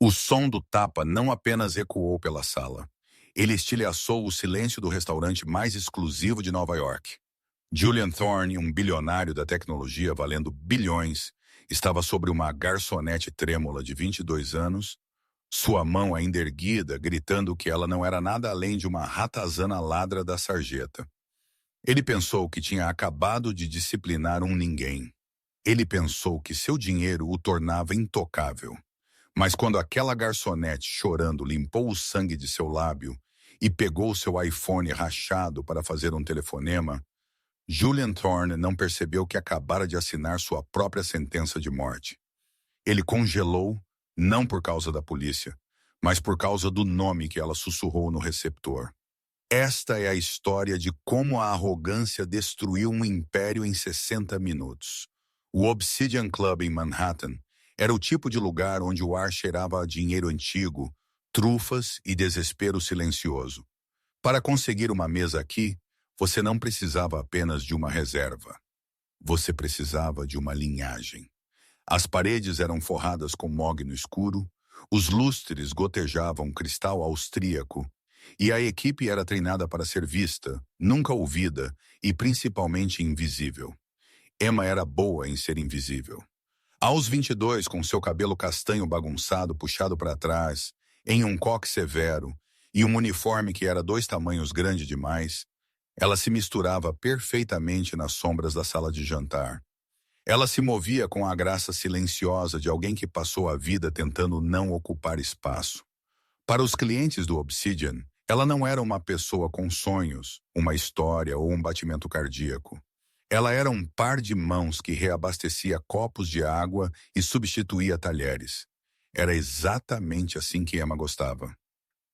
O som do tapa não apenas ecoou pela sala. Ele estilhaçou o silêncio do restaurante mais exclusivo de Nova York. Julian Thorne, um bilionário da tecnologia valendo bilhões, estava sobre uma garçonete trêmula de 22 anos, sua mão ainda erguida, gritando que ela não era nada além de uma ratazana ladra da sarjeta. Ele pensou que tinha acabado de disciplinar um ninguém. Ele pensou que seu dinheiro o tornava intocável. Mas quando aquela garçonete chorando limpou o sangue de seu lábio e pegou seu iPhone rachado para fazer um telefonema, Julian Thorne não percebeu que acabara de assinar sua própria sentença de morte. Ele congelou, não por causa da polícia, mas por causa do nome que ela sussurrou no receptor. Esta é a história de como a arrogância destruiu um império em 60 minutos. O Obsidian Club em Manhattan era o tipo de lugar onde o ar cheirava a dinheiro antigo, trufas e desespero silencioso. Para conseguir uma mesa aqui, você não precisava apenas de uma reserva. Você precisava de uma linhagem. As paredes eram forradas com mogno escuro, os lustres gotejavam cristal austríaco, e a equipe era treinada para ser vista, nunca ouvida e principalmente invisível. Emma era boa em ser invisível. Aos 22, com seu cabelo castanho bagunçado puxado para trás, em um coque severo e um uniforme que era 2 tamanhos grande demais, ela se misturava perfeitamente nas sombras da sala de jantar. Ela se movia com a graça silenciosa de alguém que passou a vida tentando não ocupar espaço. Para os clientes do Obsidian, ela não era uma pessoa com sonhos, uma história ou um batimento cardíaco. Ela era um par de mãos que reabastecia copos de água e substituía talheres. Era exatamente assim que Emma gostava.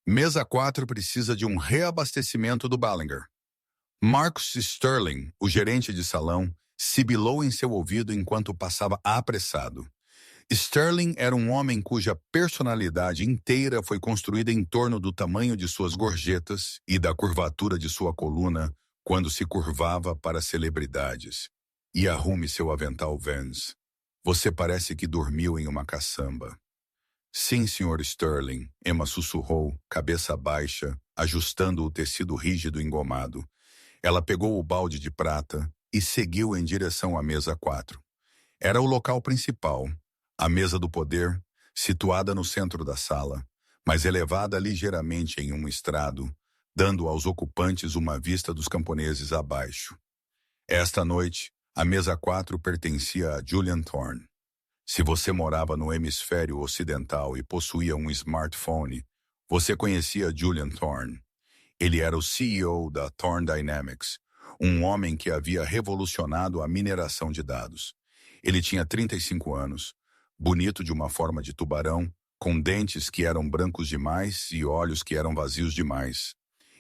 Mesa 4 precisa de um reabastecimento do Ballinger. Marcus Sterling, o gerente de salão, sibilou em seu ouvido enquanto passava apressado. Sterling era um homem cuja personalidade inteira foi construída em torno do tamanho de suas gorjetas e da curvatura de sua coluna quando se curvava para celebridades. E arrume seu avental Vans. Você parece que dormiu em uma caçamba. Sim, Sr. Sterling, Emma sussurrou, cabeça baixa, ajustando o tecido rígido engomado. Ela pegou o balde de prata e seguiu em direção à mesa 4. Era o local principal, a mesa do poder, situada no centro da sala, mas elevada ligeiramente em um estrado, dando aos ocupantes uma vista dos camponeses abaixo. Esta noite, a mesa 4 pertencia a Julian Thorne. Se você morava no hemisfério ocidental e possuía um smartphone, você conhecia Julian Thorne. Ele era o CEO da Thorne Dynamics, um homem que havia revolucionado a mineração de dados. Ele tinha 35 anos, bonito de uma forma de tubarão, com dentes que eram brancos demais e olhos que eram vazios demais.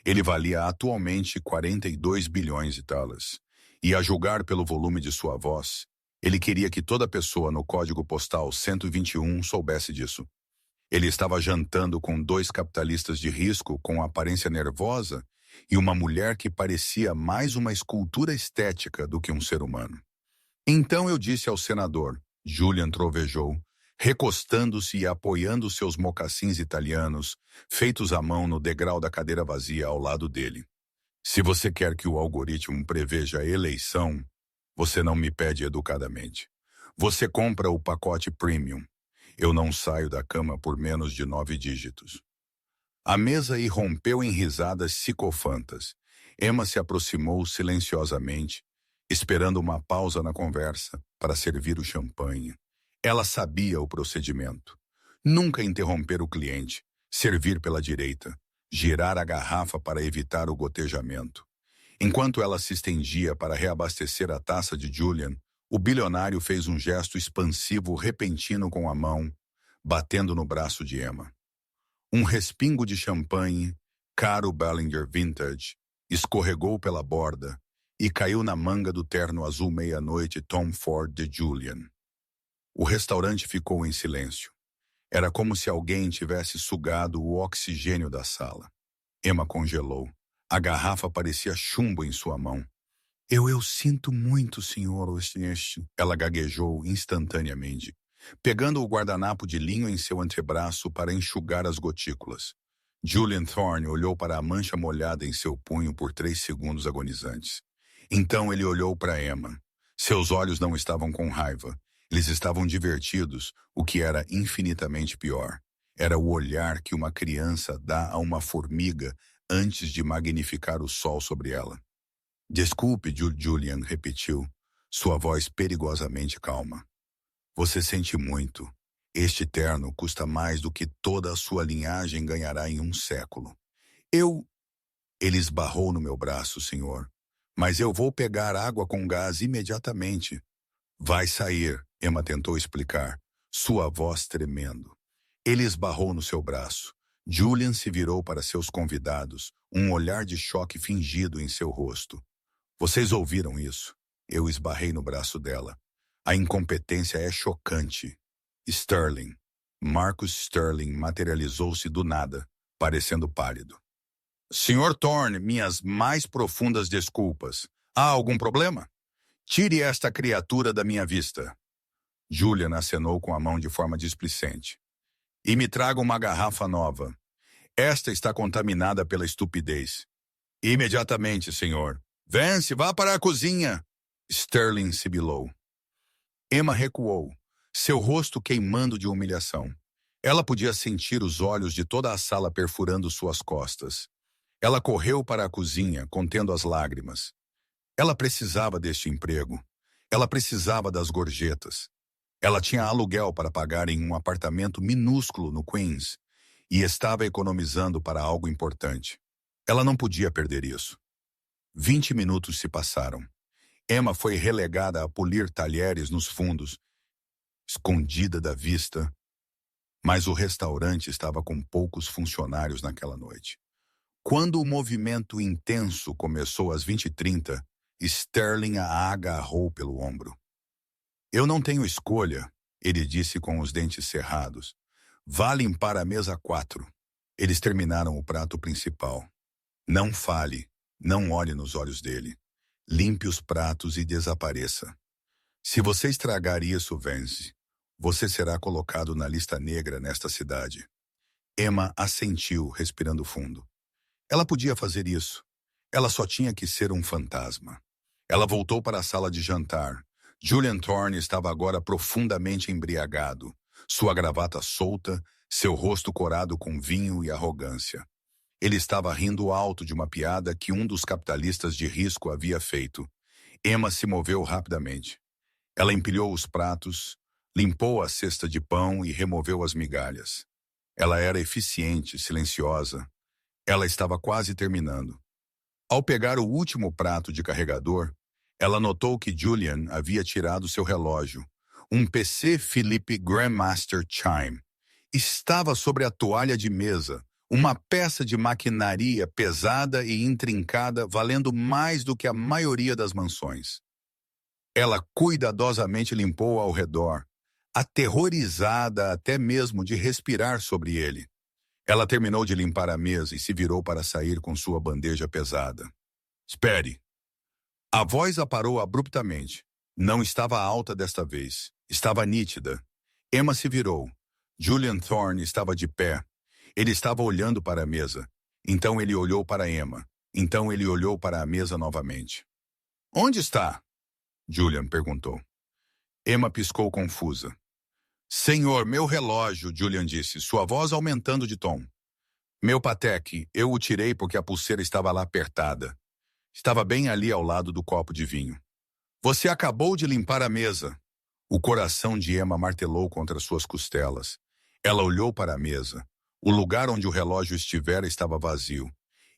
Ele valia atualmente 42 bilhões de dólares. E a julgar pelo volume de sua voz, ele queria que toda pessoa no código postal 121 soubesse disso. Ele estava jantando com 2 capitalistas de risco com aparência nervosa e uma mulher que parecia mais uma escultura estética do que um ser humano. Então eu disse ao senador, Julian trovejou, recostando-se e apoiando seus mocassins italianos, feitos à mão no degrau da cadeira vazia ao lado dele. Se você quer que o algoritmo preveja a eleição, você não me pede educadamente. Você compra o pacote premium. Eu não saio da cama por menos de 9 dígitos. A mesa irrompeu em risadas psicofantas. Emma se aproximou silenciosamente, esperando uma pausa na conversa para servir o champanhe. Ela sabia o procedimento. Nunca interromper o cliente, servir pela direita, girar a garrafa para evitar o gotejamento. Enquanto ela se estendia para reabastecer a taça de Julian, o bilionário fez um gesto expansivo repentino com a mão, batendo no braço de Emma. Um respingo de champanhe, caro Ballinger Vintage, escorregou pela borda e caiu na manga do terno azul meia-noite Tom Ford de Julian. O restaurante ficou em silêncio. Era como se alguém tivesse sugado o oxigênio da sala. Emma congelou. A garrafa parecia chumbo em sua mão. Eu sinto muito, senhor Osteneste. Ela gaguejou instantaneamente. pegando o guardanapo de linho em seu antebraço para enxugar as gotículas. Julian Thorne olhou para a mancha molhada em seu punho por 3 segundos agonizantes. Então ele olhou para Emma. Seus olhos não estavam com raiva. Eles estavam divertidos, o que era infinitamente pior. Era o olhar que uma criança dá a uma formiga antes de magnificar o sol sobre ela. Desculpe, Julian repetiu, sua voz perigosamente calma. Você sente muito. Este terno custa mais do que toda a sua linhagem ganhará em um século. Ele esbarrou no meu braço, senhor. Mas eu vou pegar água com gás imediatamente. Vai sair, Emma tentou explicar, sua voz tremendo. Ele esbarrou no seu braço. Julian se virou para seus convidados, um olhar de choque fingido em seu rosto. Vocês ouviram isso? Eu esbarrei no braço dela. A incompetência é chocante. Sterling. Marcus Sterling materializou-se do nada, parecendo pálido. Sr. Thorne, minhas mais profundas desculpas. Há algum problema? Tire esta criatura da minha vista. Julian acenou com a mão de forma displicente. E me traga uma garrafa nova. Esta está contaminada pela estupidez. Imediatamente, senhor. Vance, vá para a cozinha. Sterling sibilou. Emma recuou, seu rosto queimando de humilhação. Ela podia sentir os olhos de toda a sala perfurando suas costas. Ela correu para a cozinha, contendo as lágrimas. Ela precisava deste emprego. Ela precisava das gorjetas. Ela tinha aluguel para pagar em um apartamento minúsculo no Queens e estava economizando para algo importante. Ela não podia perder isso. 20 minutos se passaram. Emma foi relegada a polir talheres nos fundos, escondida da vista, mas o restaurante estava com poucos funcionários naquela noite. Quando o movimento intenso começou às 20h30, Sterling a agarrou pelo ombro. Eu não tenho escolha, ele disse com os dentes cerrados. Vá limpar a mesa 4. Eles terminaram o prato principal. Não fale, não olhe nos olhos dele. Limpe os pratos e desapareça. Se você estragar isso, Vance, você será colocado na lista negra nesta cidade. Emma assentiu, respirando fundo. Ela podia fazer isso. Ela só tinha que ser um fantasma. Ela voltou para a sala de jantar. Julian Thorne estava agora profundamente embriagado, sua gravata solta, seu rosto corado com vinho e arrogância. Ele estava rindo alto de uma piada que um dos capitalistas de risco havia feito. Emma se moveu rapidamente. Ela empilhou os pratos, limpou a cesta de pão e removeu as migalhas. Ela era eficiente, silenciosa. Ela estava quase terminando. Ao pegar o último prato de carregador, ela notou que Julian havia tirado seu relógio, um PC Philippe Grandmaster Chime. Estava sobre a toalha de mesa, uma peça de maquinaria pesada e intrincada valendo mais do que a maioria das mansões. Ela cuidadosamente limpou ao redor, aterrorizada até mesmo de respirar sobre ele. Ela terminou de limpar a mesa e se virou para sair com sua bandeja pesada. Espere! A voz a parou abruptamente. Não estava alta desta vez. Estava nítida. Emma se virou. Julian Thorne estava de pé. Ele estava olhando para a mesa. Então ele olhou para Emma. Então ele olhou para a mesa novamente. Onde está? Julian perguntou. Emma piscou confusa. Senhor, meu relógio, Julian disse, sua voz aumentando de tom. Meu Patek, eu o tirei porque a pulseira estava lá apertada. Estava bem ali ao lado do copo de vinho. Você acabou de limpar a mesa. O coração de Emma martelou contra suas costelas. Ela olhou para a mesa. O lugar onde o relógio estivera estava vazio.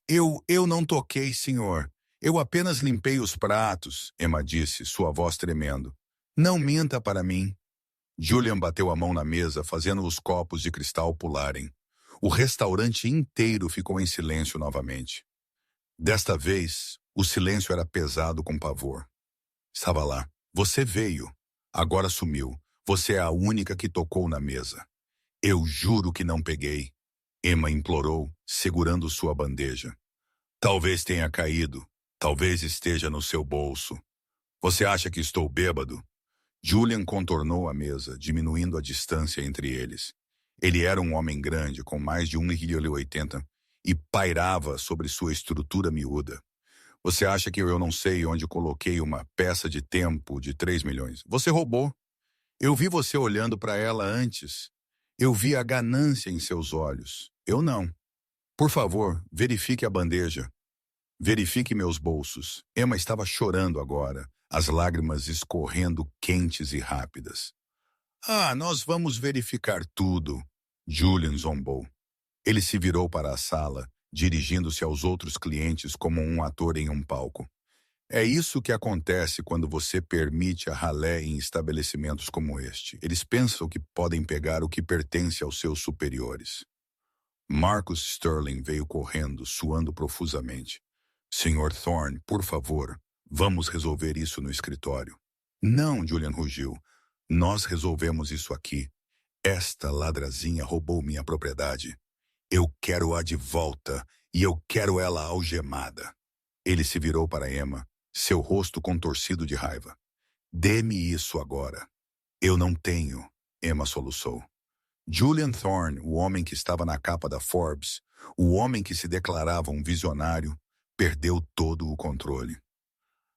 Eu não toquei, senhor. Eu apenas limpei os pratos, Emma disse, sua voz tremendo. Não minta para mim. Julian bateu a mão na mesa, fazendo os copos de cristal pularem. O restaurante inteiro ficou em silêncio novamente. Desta vez, o silêncio era pesado com pavor. Estava lá. Você veio. Agora sumiu. Você é a única que tocou na mesa. Eu juro que não peguei. Emma implorou, segurando sua bandeja. Talvez tenha caído. Talvez esteja no seu bolso. Você acha que estou bêbado? Julian contornou a mesa, diminuindo a distância entre eles. Ele era um homem grande, com mais de 1,80 m, e pairava sobre sua estrutura miúda. Você acha que eu não sei onde coloquei uma peça de tempo de 3 milhões? Você roubou. Eu vi você olhando para ela antes. Eu vi a ganância em seus olhos. Eu não. Por favor, verifique a bandeja. Verifique meus bolsos. Emma estava chorando agora, as lágrimas escorrendo quentes e rápidas. Ah, nós vamos verificar tudo. Julian zombou. Ele se virou para a sala, dirigindo-se aos outros clientes como um ator em um palco. É isso que acontece quando você permite a ralé em estabelecimentos como este. Eles pensam que podem pegar o que pertence aos seus superiores. Marcus Sterling veio correndo, suando profusamente. Sr. Thorne, por favor, vamos resolver isso no escritório. Não, Julian rugiu. Nós resolvemos isso aqui. Esta ladrazinha roubou minha propriedade. Eu quero-a de volta e eu quero ela algemada. Ele se virou para Emma, seu rosto contorcido de raiva. Dê-me isso agora. Eu não tenho, Emma soluçou. Julian Thorne, o homem que estava na capa da Forbes, o homem que se declarava um visionário, perdeu todo o controle.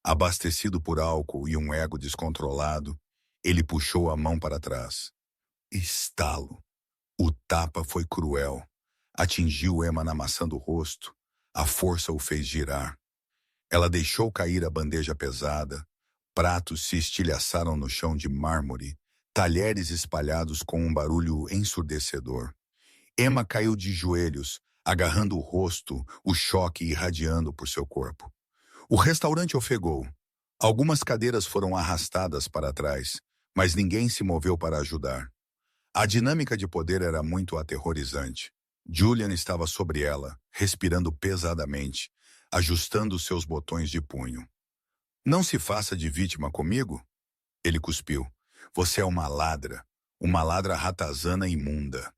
Abastecido por álcool e um ego descontrolado, ele puxou a mão para trás. Estalo. O tapa foi cruel. Atingiu Emma na maçã do rosto. A força o fez girar. Ela deixou cair a bandeja pesada. Pratos se estilhaçaram no chão de mármore, talheres espalhados com um barulho ensurdecedor. Emma caiu de joelhos, agarrando o rosto, o choque irradiando por seu corpo. O restaurante ofegou. Algumas cadeiras foram arrastadas para trás, mas ninguém se moveu para ajudar. A dinâmica de poder era muito aterrorizante. Julian estava sobre ela, respirando pesadamente, ajustando seus botões de punho. Não se faça de vítima comigo? Ele cuspiu. Você é uma ladra ratazana imunda.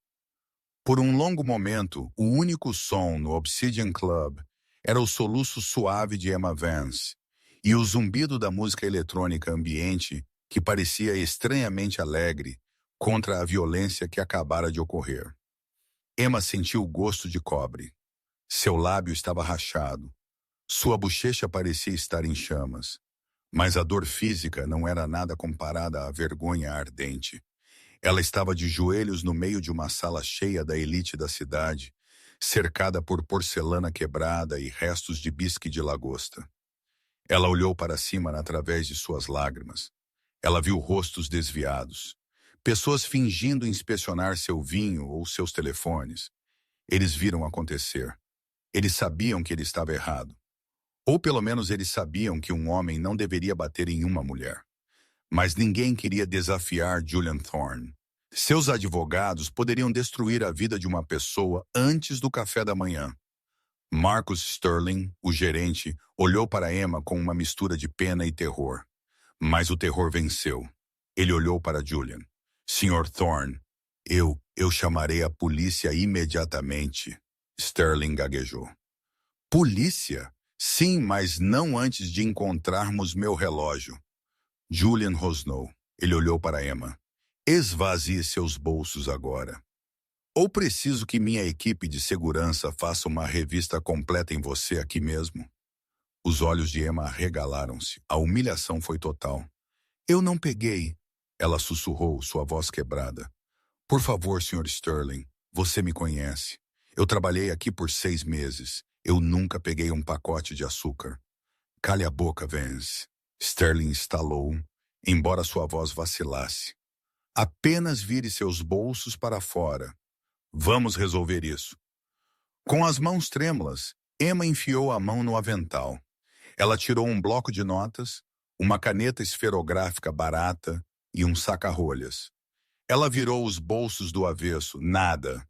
Por um longo momento, o único som no Obsidian Club era o soluço suave de Emma Vance e o zumbido da música eletrônica ambiente que parecia estranhamente alegre contra a violência que acabara de ocorrer. Emma sentiu o gosto de cobre. Seu lábio estava rachado. Sua bochecha parecia estar em chamas. Mas a dor física não era nada comparada à vergonha ardente. Ela estava de joelhos no meio de uma sala cheia da elite da cidade, cercada por porcelana quebrada e restos de bisque de lagosta. Ela olhou para cima através de suas lágrimas. Ela viu rostos desviados. Pessoas fingindo inspecionar seu vinho ou seus telefones. Eles viram acontecer. Eles sabiam que ele estava errado. Ou pelo menos eles sabiam que um homem não deveria bater em uma mulher. Mas ninguém queria desafiar Julian Thorne. Seus advogados poderiam destruir a vida de uma pessoa antes do café da manhã. Marcus Sterling, o gerente, olhou para Emma com uma mistura de pena e terror. Mas o terror venceu. Ele olhou para Julian. Sr. Thorne, eu chamarei a polícia imediatamente. Sterling gaguejou. Polícia? Sim, mas não antes de encontrarmos meu relógio. Julian rosnou. Ele olhou para Emma. Esvazie seus bolsos agora. Ou preciso que minha equipe de segurança faça uma revista completa em você aqui mesmo? Os olhos de Emma arregalaram-se. A humilhação foi total. Eu não peguei. Ela sussurrou, sua voz quebrada. Por favor, Sr. Sterling, você me conhece. Eu trabalhei aqui por 6 meses. Eu nunca peguei um pacote de açúcar. Cale a boca, Vance. Sterling estalou, embora sua voz vacilasse. Apenas vire seus bolsos para fora. Vamos resolver isso. Com as mãos trêmulas, Emma enfiou a mão no avental. Ela tirou um bloco de notas, uma caneta esferográfica barata e um saca-rolhas. Ela virou os bolsos do avesso, nada.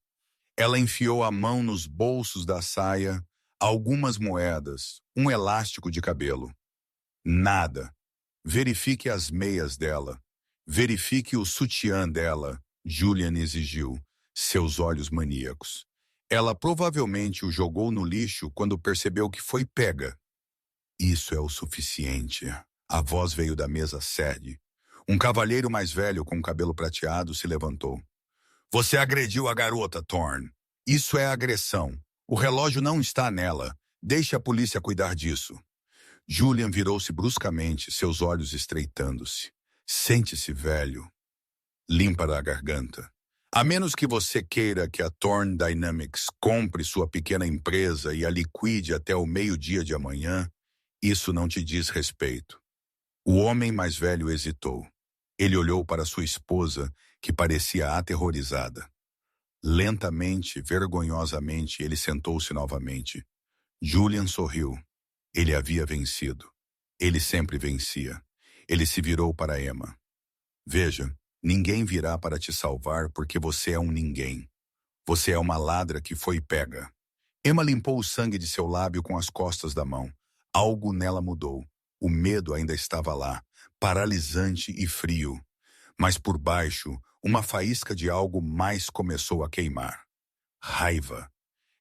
Ela enfiou a mão nos bolsos da saia, algumas moedas, um elástico de cabelo. Nada. Verifique as meias dela. Verifique o sutiã dela, Julian exigiu, seus olhos maníacos. Ela provavelmente o jogou no lixo quando percebeu que foi pega. Isso é o suficiente. A voz veio da mesa sede. Um cavalheiro mais velho com cabelo prateado se levantou. Você agrediu a garota, Thorne. Isso é agressão. O relógio não está nela. Deixe a polícia cuidar disso. Julian virou-se bruscamente, seus olhos estreitando-se. Sente-se, velho. Limpa a garganta. A menos que você queira que a Thorne Dynamics compre sua pequena empresa e a liquide até o meio-dia de amanhã, isso não te diz respeito. O homem mais velho hesitou. Ele olhou para sua esposa, que parecia aterrorizada. Lentamente, vergonhosamente, ele sentou-se novamente. Julian sorriu. Ele havia vencido. Ele sempre vencia. Ele se virou para Emma. Veja, ninguém virá para te salvar porque você é um ninguém. Você é uma ladra que foi pega. Emma limpou o sangue de seu lábio com as costas da mão. Algo nela mudou. O medo ainda estava lá, paralisante e frio. Mas por baixo, uma faísca de algo mais começou a queimar. Raiva.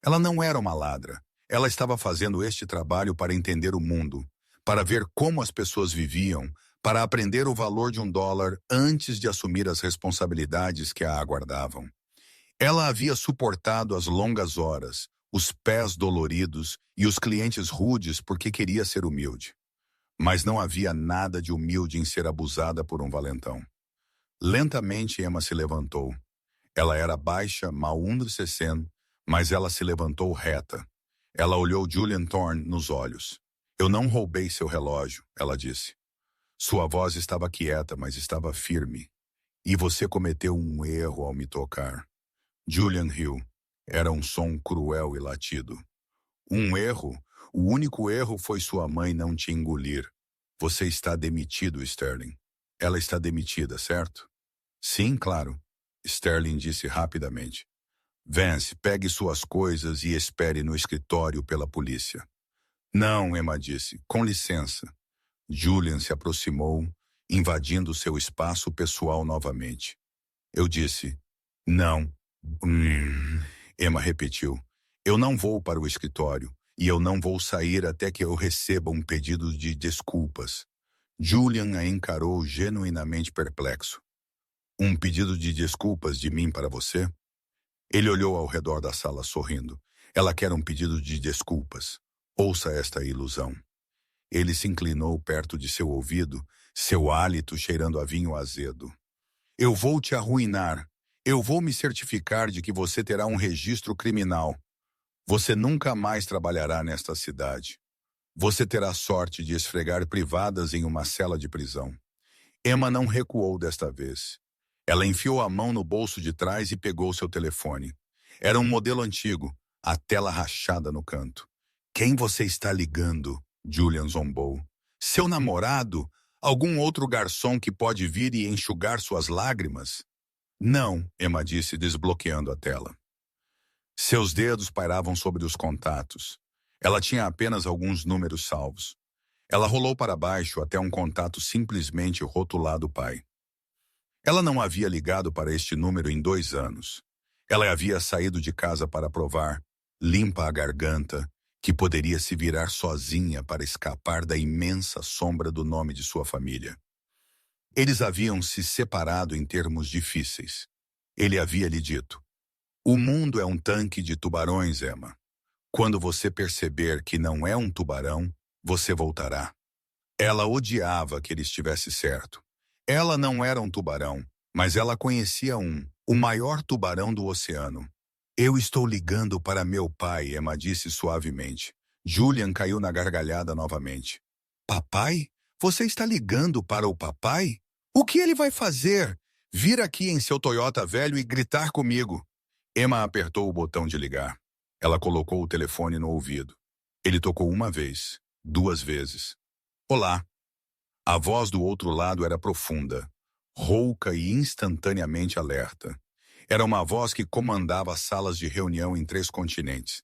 Ela não era uma ladra. Ela estava fazendo este trabalho para entender o mundo, para ver como as pessoas viviam, para aprender o valor de $1 antes de assumir as responsabilidades que a aguardavam. Ela havia suportado as longas horas, os pés doloridos e os clientes rudes porque queria ser humilde. Mas não havia nada de humilde em ser abusada por um valentão. Lentamente Emma se levantou. Ela era baixa, mal 1,60, mas ela se levantou reta. Ela olhou Julian Thorne nos olhos. Eu não roubei seu relógio, ela disse. Sua voz estava quieta, mas estava firme. E você cometeu um erro ao me tocar. Julian riu. Era um som cruel e latido. Um erro? O único erro foi sua mãe não te engolir. Você está demitido, Sterling. Ela está demitida, certo? Sim, claro. Sterling disse rapidamente. Vance, pegue suas coisas e espere no escritório pela polícia. Não, Emma disse. Com licença. Julian se aproximou, invadindo seu espaço pessoal novamente. Eu disse, não. Emma repetiu. Eu não vou para o escritório e eu não vou sair até que eu receba um pedido de desculpas. Julian a encarou genuinamente perplexo. Um pedido de desculpas de mim para você? Ele olhou ao redor da sala sorrindo. Ela quer um pedido de desculpas. Ouça esta ilusão. Ele se inclinou perto de seu ouvido, seu hálito cheirando a vinho azedo. Eu vou te arruinar. Eu vou me certificar de que você terá um registro criminal. Você nunca mais trabalhará nesta cidade. Você terá sorte de esfregar privadas em uma cela de prisão. Emma não recuou desta vez. Ela enfiou a mão no bolso de trás e pegou seu telefone. Era um modelo antigo, a tela rachada no canto. Quem você está ligando? Julian zombou. Seu namorado? Algum outro garçom que pode vir e enxugar suas lágrimas? Não, Emma disse, desbloqueando a tela. Seus dedos pairavam sobre os contatos. Ela tinha apenas alguns números salvos. Ela rolou para baixo até um contato simplesmente rotulado pai. Ela não havia ligado para este número em 2 anos. Ela havia saído de casa para provar, limpa a garganta, que poderia se virar sozinha para escapar da imensa sombra do nome de sua família. Eles haviam se separado em termos difíceis. Ele havia lhe dito, o mundo é um tanque de tubarões, Emma. Quando você perceber que não é um tubarão, você voltará. Ela odiava que ele estivesse certo. Ela não era um tubarão, mas ela conhecia o maior tubarão do oceano. Eu estou ligando para meu pai, Emma disse suavemente. Julian caiu na gargalhada novamente. Papai? Você está ligando para o papai? O que ele vai fazer? Vir aqui em seu Toyota velho e gritar comigo. Emma apertou o botão de ligar. Ela colocou o telefone no ouvido. Ele tocou 1 vez, 2 vezes. Olá. A voz do outro lado era profunda, rouca e instantaneamente alerta. Era uma voz que comandava salas de reunião em 3 continentes.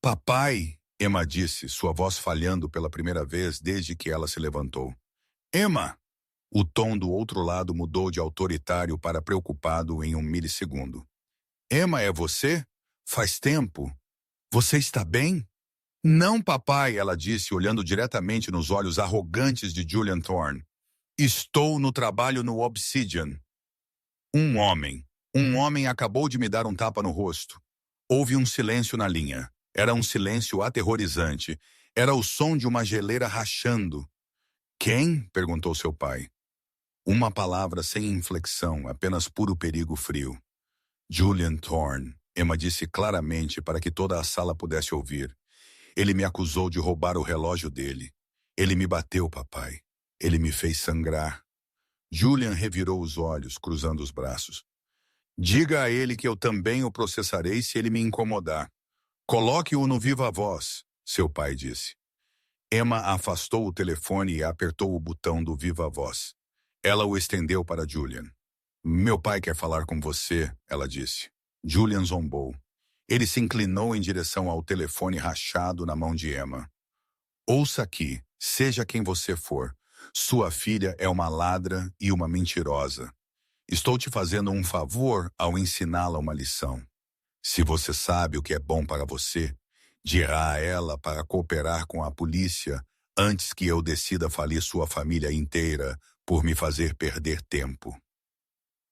Papai, Emma disse, sua voz falhando pela primeira vez desde que ela se levantou. Emma! O tom do outro lado mudou de autoritário para preocupado em 1 milissegundo. Emma, é você? Faz tempo. Você está bem? Não, papai, ela disse, olhando diretamente nos olhos arrogantes de Julian Thorne. Estou no trabalho no Obsidian. Um homem acabou de me dar um tapa no rosto. Houve um silêncio na linha. Era um silêncio aterrorizante. Era o som de uma geleira rachando. Quem? Perguntou seu pai. Uma palavra sem inflexão, apenas puro perigo frio. Julian Thorne, Emma disse claramente para que toda a sala pudesse ouvir. Ele me acusou de roubar o relógio dele. Ele me bateu, papai. Ele me fez sangrar. Julian revirou os olhos, cruzando os braços. Diga a ele que eu também o processarei se ele me incomodar. Coloque-o no viva voz, seu pai disse. Emma afastou o telefone e apertou o botão do viva voz. Ela o estendeu para Julian. Meu pai quer falar com você, ela disse. Julian zombou. Ele se inclinou em direção ao telefone rachado na mão de Emma. Ouça aqui, seja quem você for. Sua filha é uma ladra e uma mentirosa. Estou te fazendo um favor ao ensiná-la uma lição. Se você sabe o que é bom para você, dirá a ela para cooperar com a polícia antes que eu decida falir sua família inteira por me fazer perder tempo.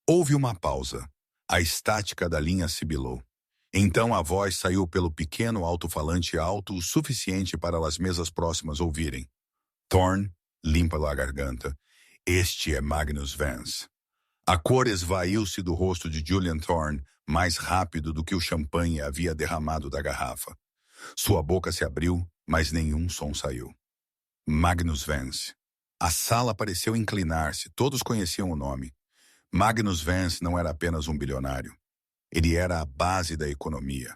Houve uma pausa. A estática da linha sibilou. Então a voz saiu pelo pequeno alto-falante alto o suficiente para as mesas próximas ouvirem. Thorne, limpa a garganta. Este é Magnus Vance. A cor esvaiu-se do rosto de Julian Thorne mais rápido do que o champanhe havia derramado da garrafa. Sua boca se abriu, mas nenhum som saiu. Magnus Vance. A sala pareceu inclinar-se, todos conheciam o nome. Magnus Vance não era apenas um bilionário. Ele era a base da economia.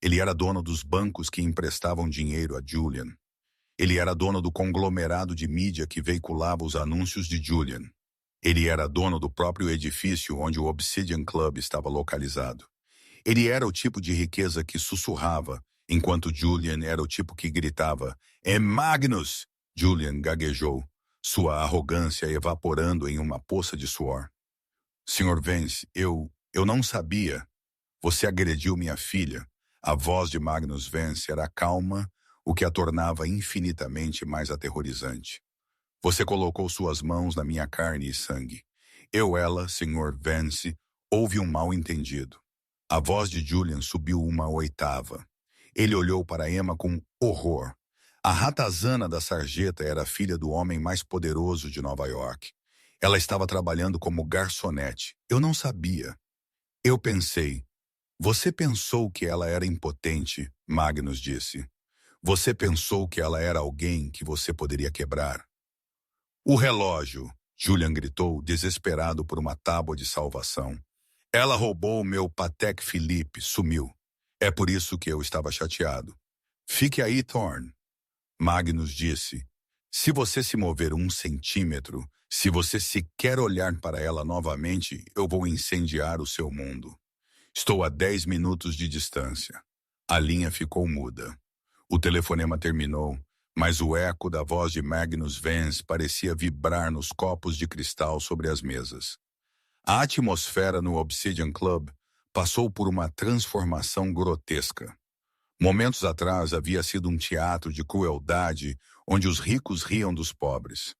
Ele era dono dos bancos que emprestavam dinheiro a Julian. Ele era dono do conglomerado de mídia que veiculava os anúncios de Julian. Ele era dono do próprio edifício onde o Obsidian Club estava localizado. Ele era o tipo de riqueza que sussurrava, enquanto Julian era o tipo que gritava, "É Magnus!" Julian gaguejou, sua arrogância evaporando em uma poça de suor. Sr. Vance, eu não sabia. Você agrediu minha filha. A voz de Magnus Vance era calma, o que a tornava infinitamente mais aterrorizante. Você colocou suas mãos na minha carne e sangue. Ela, Sr. Vance, houve um mal-entendido. A voz de Julian subiu uma oitava. Ele olhou para Emma com horror. A ratazana da sarjeta era filha do homem mais poderoso de Nova York. Ela estava trabalhando como garçonete. Eu não sabia. Eu pensei. Você pensou que ela era impotente, Magnus disse. Você pensou que ela era alguém que você poderia quebrar. O relógio, Julian gritou, desesperado por uma tábua de salvação. Ela roubou meu Patek Philippe, sumiu. É por isso que eu estava chateado. Fique aí, Thorne. Magnus disse. Se você se mover 1 centímetro, se você sequer olhar para ela novamente, eu vou incendiar o seu mundo. Estou a 10 minutos de distância. A linha ficou muda. O telefonema terminou, mas o eco da voz de Magnus Vance parecia vibrar nos copos de cristal sobre as mesas. A atmosfera no Obsidian Club passou por uma transformação grotesca. Momentos atrás havia sido um teatro de crueldade onde os ricos riam dos pobres.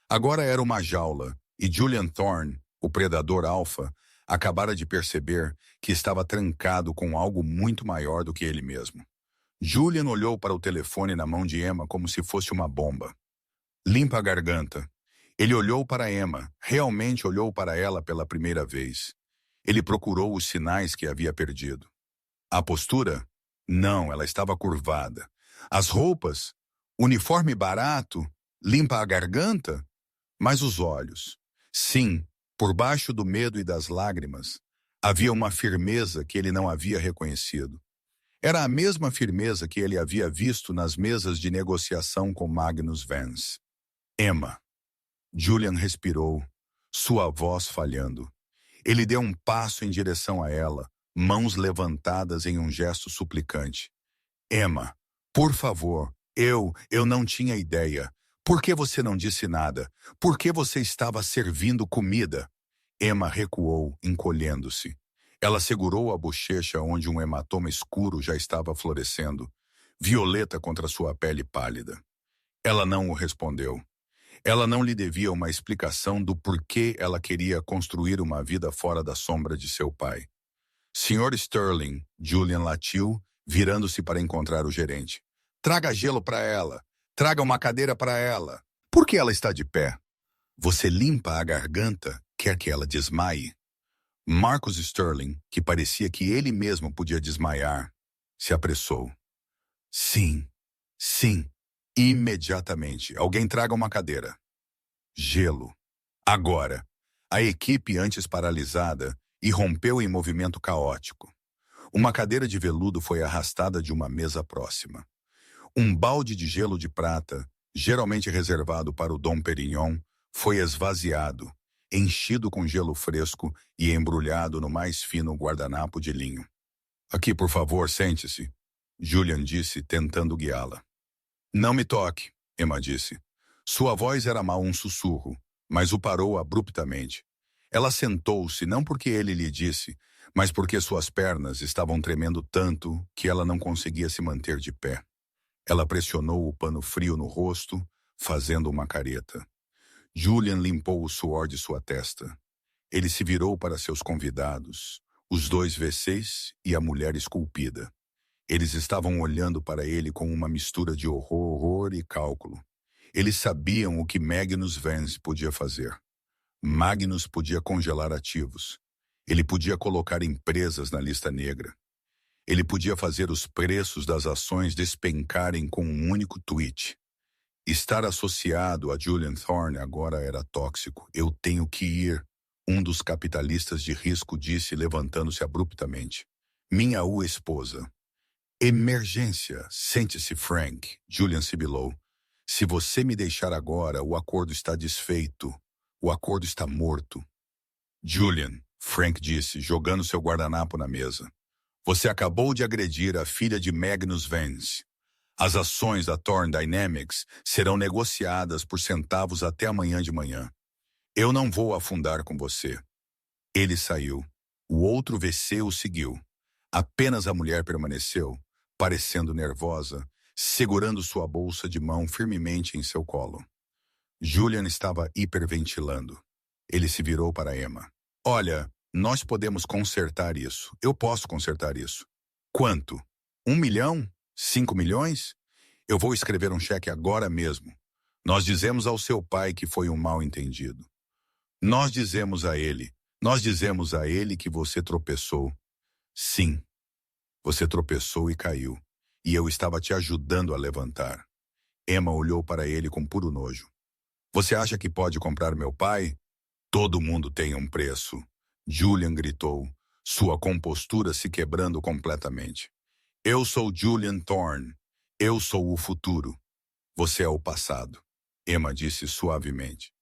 Agora era uma jaula, e Julian Thorne, o predador alfa, acabara de perceber que estava trancado com algo muito maior do que ele mesmo. Julian olhou para o telefone na mão de Emma como se fosse uma bomba. Limpa a garganta. Ele olhou para Emma, realmente olhou para ela pela primeira vez. Ele procurou os sinais que havia perdido. A postura? Não, ela estava curvada. As roupas? Uniforme barato? Limpa a garganta? Mas os olhos? Sim, por baixo do medo e das lágrimas, havia uma firmeza que ele não havia reconhecido. Era a mesma firmeza que ele havia visto nas mesas de negociação com Magnus Vance. Emma. Julian respirou, sua voz falhando. Ele deu um passo em direção a ela, mãos levantadas em um gesto suplicante. Emma, por favor, eu não tinha ideia. Por que você não disse nada? Por que você estava servindo comida? Emma recuou, encolhendo-se. Ela segurou a bochecha onde um hematoma escuro já estava florescendo, violeta contra sua pele pálida. Ela não o respondeu. Ela não lhe devia uma explicação do porquê ela queria construir uma vida fora da sombra de seu pai. Sr. Sterling, Julian latiu, virando-se para encontrar o gerente. Traga gelo para ela. Traga uma cadeira para ela. Por que ela está de pé? Você limpa a garganta, quer que ela desmaie? Marcus Sterling, que parecia que ele mesmo podia desmaiar, se apressou. Sim, sim. Imediatamente. Alguém traga uma cadeira. Gelo. Agora. A equipe antes paralisada irrompeu em movimento caótico. Uma cadeira de veludo foi arrastada de uma mesa próxima. Um balde de gelo de prata, geralmente reservado para o Dom Perignon, foi esvaziado, enchido com gelo fresco e embrulhado no mais fino guardanapo de linho. Aqui, por favor, sente-se, Julian disse, tentando guiá-la. Não me toque, Emma disse. Sua voz era mal um sussurro, mas o parou abruptamente. Ela sentou-se não porque ele lhe disse, mas porque suas pernas estavam tremendo tanto que ela não conseguia se manter de pé. Ela pressionou o pano frio no rosto, fazendo uma careta. Julian limpou o suor de sua testa. Ele se virou para seus convidados, os dois VCs e a mulher esculpida. Eles estavam olhando para ele com uma mistura de horror e cálculo. Eles sabiam o que Magnus Vance podia fazer. Magnus podia congelar ativos. Ele podia colocar empresas na lista negra. Ele podia fazer os preços das ações despencarem com um único tweet. Estar associado a Julian Thorne agora era tóxico. Eu tenho que ir, um dos capitalistas de risco disse, levantando-se abruptamente. Minha esposa. Emergência, sente-se, Frank, Julian sibilou. Se você me deixar agora, o acordo está desfeito. O acordo está morto. Julian, Frank disse, jogando seu guardanapo na mesa. Você acabou de agredir a filha de Magnus Vance. As ações da Thorne Dynamics serão negociadas por centavos até amanhã de manhã. Eu não vou afundar com você. Ele saiu. O outro VC o seguiu. Apenas a mulher permaneceu, parecendo nervosa, segurando sua bolsa de mão firmemente em seu colo. Julian estava hiperventilando. Ele se virou para Emma. Olha, nós podemos consertar isso. Eu posso consertar isso. Quanto? 1 milhão? 5 milhões? Eu vou escrever um cheque agora mesmo. Nós dizemos ao seu pai que foi um mal-entendido. Nós dizemos a ele que você tropeçou. Sim, você tropeçou e caiu, e eu estava te ajudando a levantar. Emma olhou para ele com puro nojo. Você acha que pode comprar meu pai? Todo mundo tem um preço. Julian gritou, sua compostura se quebrando completamente. Eu sou Julian Thorne. Eu sou o futuro. Você é o passado, Emma disse suavemente.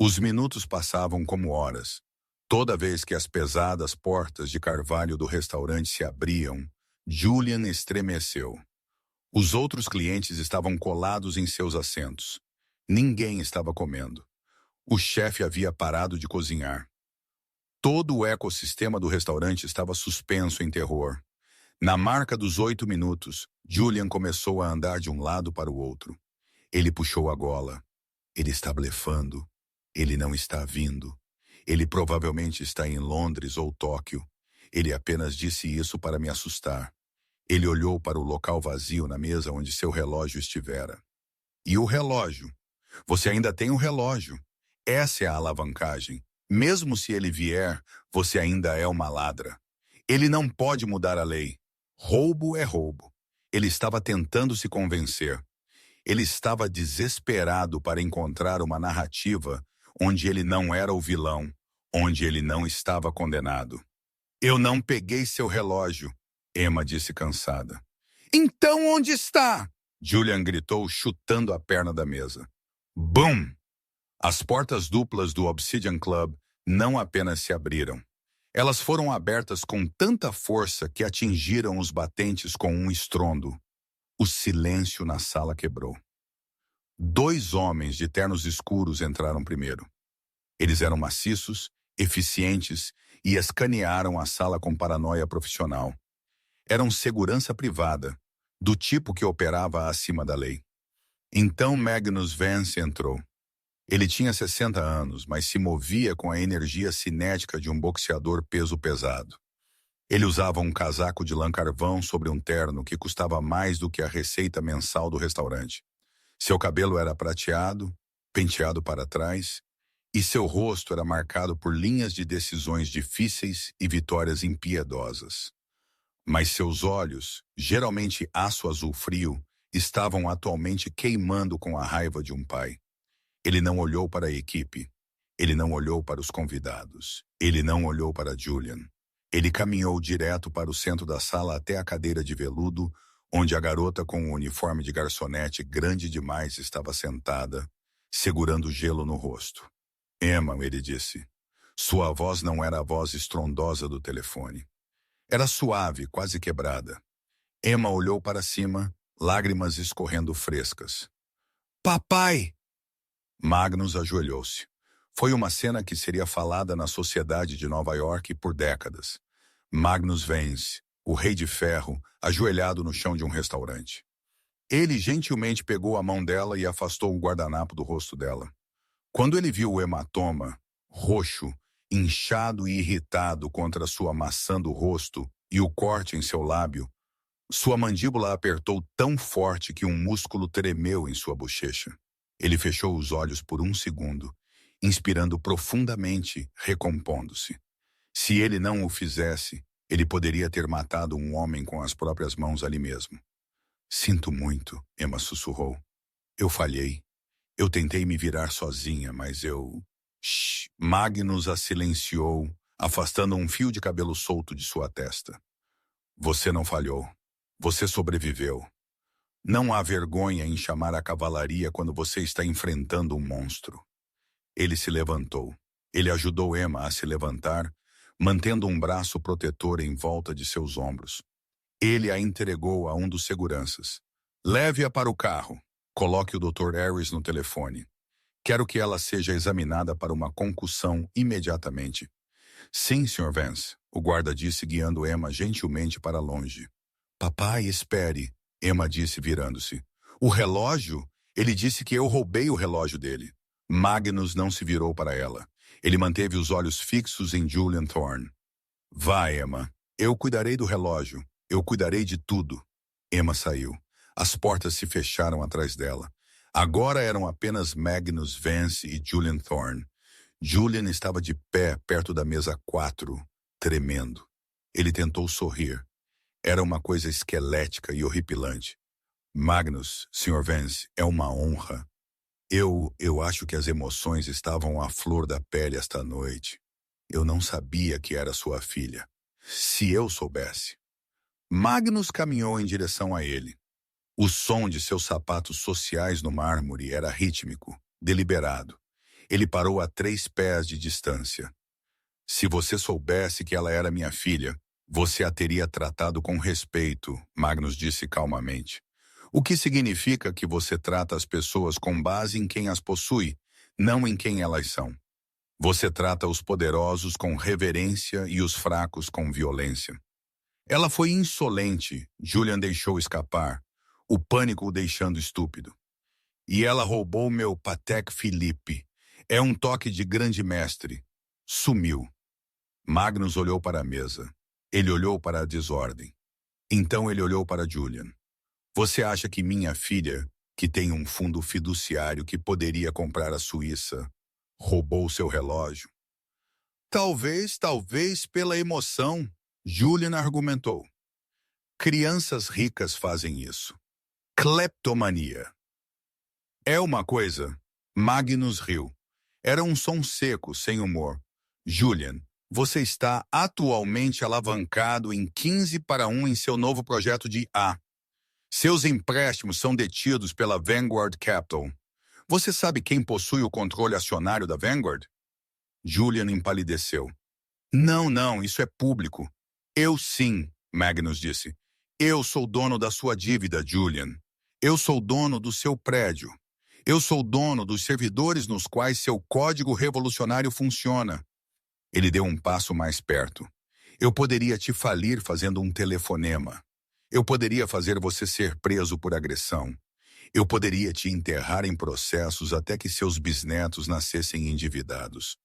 Os minutos passavam como horas. Toda vez que as pesadas portas de carvalho do restaurante se abriam, Julian estremeceu. Os outros clientes estavam colados em seus assentos. Ninguém estava comendo. O chefe havia parado de cozinhar. Todo o ecossistema do restaurante estava suspenso em terror. Na marca dos 8 minutos, Julian começou a andar de um lado para o outro. Ele puxou a gola. Ele está blefando. Ele não está vindo. Ele provavelmente está em Londres ou Tóquio. Ele apenas disse isso para me assustar. Ele olhou para o local vazio na mesa onde seu relógio estivera. E o relógio? Você ainda tem o relógio. Essa é a alavancagem. Mesmo se ele vier, você ainda é uma ladra. Ele não pode mudar a lei. Roubo é roubo. Ele estava tentando se convencer. Ele estava desesperado para encontrar uma narrativa onde ele não era o vilão, onde ele não estava condenado. Eu não peguei seu relógio, Emma disse cansada. Então onde está? Julian gritou, chutando a perna da mesa. Bum! As portas duplas do Obsidian Club não apenas se abriram. Elas foram abertas com tanta força que atingiram os batentes com um estrondo. O silêncio na sala quebrou. 2 homens de ternos escuros entraram primeiro. Eles eram maciços, eficientes e escanearam a sala com paranoia profissional. Eram segurança privada, do tipo que operava acima da lei. Então Magnus Vance entrou. Ele tinha 60 anos, mas se movia com a energia cinética de um boxeador peso pesado. Ele usava um casaco de lã carvão sobre um terno que custava mais do que a receita mensal do restaurante. Seu cabelo era prateado, penteado para trás, e seu rosto era marcado por linhas de decisões difíceis e vitórias impiedosas. Mas seus olhos, geralmente aço azul frio, estavam atualmente queimando com a raiva de um pai. Ele não olhou para a equipe. Ele não olhou para os convidados. Ele não olhou para Julian. Ele caminhou direto para o centro da sala até a cadeira de veludo, onde a garota com o uniforme de garçonete grande demais estava sentada, segurando gelo no rosto. Emma, ele disse. Sua voz não era a voz estrondosa do telefone. Era suave, quase quebrada. Emma olhou para cima, lágrimas escorrendo frescas. Papai! Magnus ajoelhou-se. Foi uma cena que seria falada na sociedade de Nova York por décadas. Magnus Vance, o rei de ferro, ajoelhado no chão de um restaurante. Ele gentilmente pegou a mão dela e afastou o guardanapo do rosto dela. Quando ele viu o hematoma, roxo, inchado e irritado contra sua maçã do rosto e o corte em seu lábio, sua mandíbula apertou tão forte que um músculo tremeu em sua bochecha. Ele fechou os olhos por um segundo, inspirando profundamente, recompondo-se. Se ele não o fizesse, ele poderia ter matado um homem com as próprias mãos ali mesmo. Sinto muito, Emma sussurrou. Eu falhei. Eu tentei me virar sozinha, mas eu... Shhh! Magnus a silenciou, afastando um fio de cabelo solto de sua testa. Você não falhou. Você sobreviveu. Não há vergonha em chamar a cavalaria quando você está enfrentando um monstro. Ele se levantou. Ele ajudou Emma a se levantar, mantendo um braço protetor em volta de seus ombros. Ele a entregou a um dos seguranças. Leve-a para o carro. Coloque o Dr. Harris no telefone. Quero que ela seja examinada para uma concussão imediatamente. Sim, Sr. Vance, o guarda disse, guiando Emma gentilmente para longe. Papai, espere, Emma disse, virando-se. O relógio? Ele disse que eu roubei o relógio dele. Magnus não se virou para ela. Ele manteve os olhos fixos em Julian Thorne. Vá, Emma. Eu cuidarei do relógio. Eu cuidarei de tudo. Emma saiu. As portas se fecharam atrás dela. Agora eram apenas Magnus Vance e Julian Thorne. Julian estava de pé perto da mesa 4, tremendo. Ele tentou sorrir. Era uma coisa esquelética e horripilante. Magnus, Sr. Vance, é uma honra. Eu acho que as emoções estavam à flor da pele esta noite. Eu não sabia que era sua filha. Se eu soubesse. Magnus caminhou em direção a ele. O som de seus sapatos sociais no mármore era rítmico, deliberado. Ele parou a 3 pés de distância. Se você soubesse que ela era minha filha, você a teria tratado com respeito, Magnus disse calmamente. O que significa que você trata as pessoas com base em quem as possui, não em quem elas são. Você trata os poderosos com reverência e os fracos com violência. Ela foi insolente, Julian deixou escapar, o pânico o deixando estúpido. E ela roubou meu Patek Philippe. É um toque de grande mestre. Sumiu. Magnus olhou para a mesa. Ele olhou para a desordem. Então ele olhou para Julian. Você acha que minha filha, que tem um fundo fiduciário que poderia comprar a Suíça, roubou seu relógio? Talvez pela emoção, Julian argumentou. Crianças ricas fazem isso. Cleptomania. É uma coisa. Magnus riu. Era um som seco, sem humor. Julian, você está atualmente alavancado em 15-1 em seu novo projeto de A. Seus empréstimos são detidos pela Vanguard Capital. Você sabe quem possui o controle acionário da Vanguard? Julian empalideceu. Não, isso é público. Eu sim, Magnus disse. Eu sou dono da sua dívida, Julian. Eu sou dono do seu prédio. Eu sou dono dos servidores nos quais seu código revolucionário funciona. Ele deu um passo mais perto. Eu poderia te falir fazendo um telefonema. Eu poderia fazer você ser preso por agressão. Eu poderia te enterrar em processos até que seus bisnetos nascessem endividados.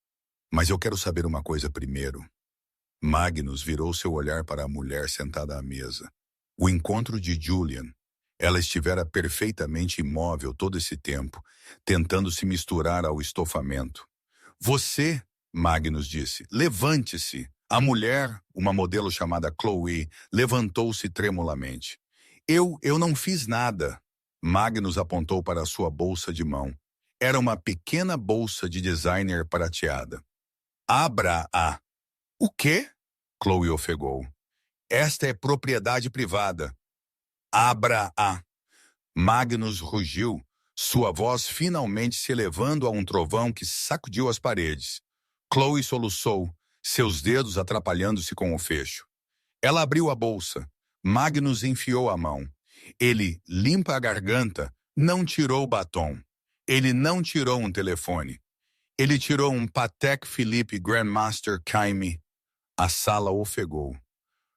Mas eu quero saber uma coisa primeiro. Magnus virou seu olhar para a mulher sentada à mesa. O encontro de Julian. Ela estivera perfeitamente imóvel todo esse tempo, tentando se misturar ao estofamento. Você, Magnus disse, levante-se. A mulher, uma modelo chamada Chloe, levantou-se tremulamente. Eu não fiz nada. Magnus apontou para a sua bolsa de mão. Era uma pequena bolsa de designer prateada. Abra-a. O quê? Chloe ofegou. Esta é propriedade privada. Abra-a. Magnus rugiu, sua voz finalmente se elevando a um trovão que sacudiu as paredes. Chloe soluçou, seus dedos atrapalhando-se com o fecho. Ela abriu a bolsa. Magnus enfiou a mão. Ele limpa a garganta, não tirou o batom. Ele não tirou um telefone. Ele tirou um Patek Philippe Grandmaster Caymmi. A sala ofegou.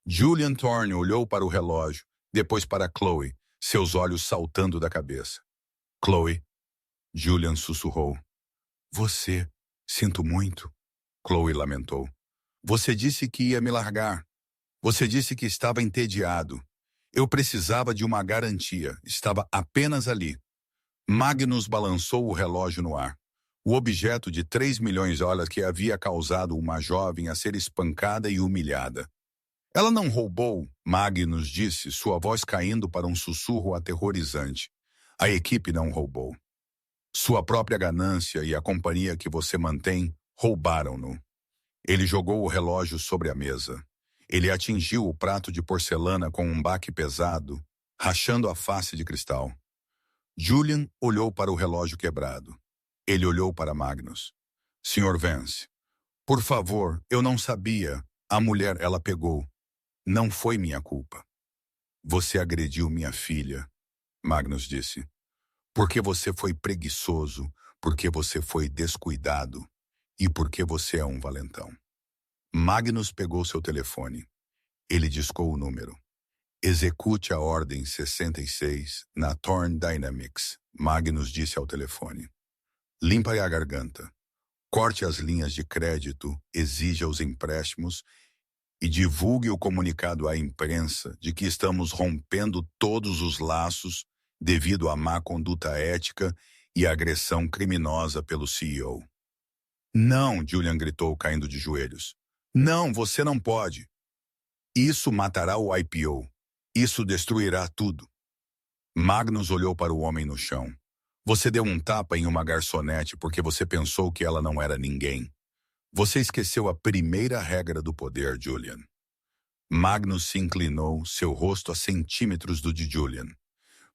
Julian Thorne olhou para o relógio, depois para Chloe, seus olhos saltando da cabeça. Chloe, Julian sussurrou. Você, sinto muito. Chloe lamentou. Você disse que ia me largar. Você disse que estava entediado. Eu precisava de uma garantia. Estava apenas ali. Magnus balançou o relógio no ar. O objeto de $3 milhões que havia causado uma jovem a ser espancada e humilhada. Ela não roubou, Magnus disse, sua voz caindo para um sussurro aterrorizante. A equipe não roubou. Sua própria ganância e a companhia que você mantém roubaram-no. Ele jogou o relógio sobre a mesa. Ele atingiu o prato de porcelana com um baque pesado, rachando a face de cristal. Julian olhou para o relógio quebrado. Ele olhou para Magnus. Sr. Vance, por favor, eu não sabia. A mulher, ela pegou. Não foi minha culpa. Você agrediu minha filha, Magnus disse. Porque você foi preguiçoso, porque você foi descuidado e porque você é um valentão. Magnus pegou seu telefone. Ele discou o número. Execute a ordem 66 na Thorne Dynamics, Magnus disse ao telefone. Limpe a garganta. Corte as linhas de crédito, exija os empréstimos e divulgue o comunicado à imprensa de que estamos rompendo todos os laços devido à má conduta ética e agressão criminosa pelo CEO. Não, Julian gritou, caindo de joelhos. Não, você não pode. Isso matará o IPO. Isso destruirá tudo. Magnus olhou para o homem no chão. Você deu um tapa em uma garçonete porque você pensou que ela não era ninguém. Você esqueceu a primeira regra do poder, Julian. Magnus se inclinou, seu rosto a centímetros do de Julian.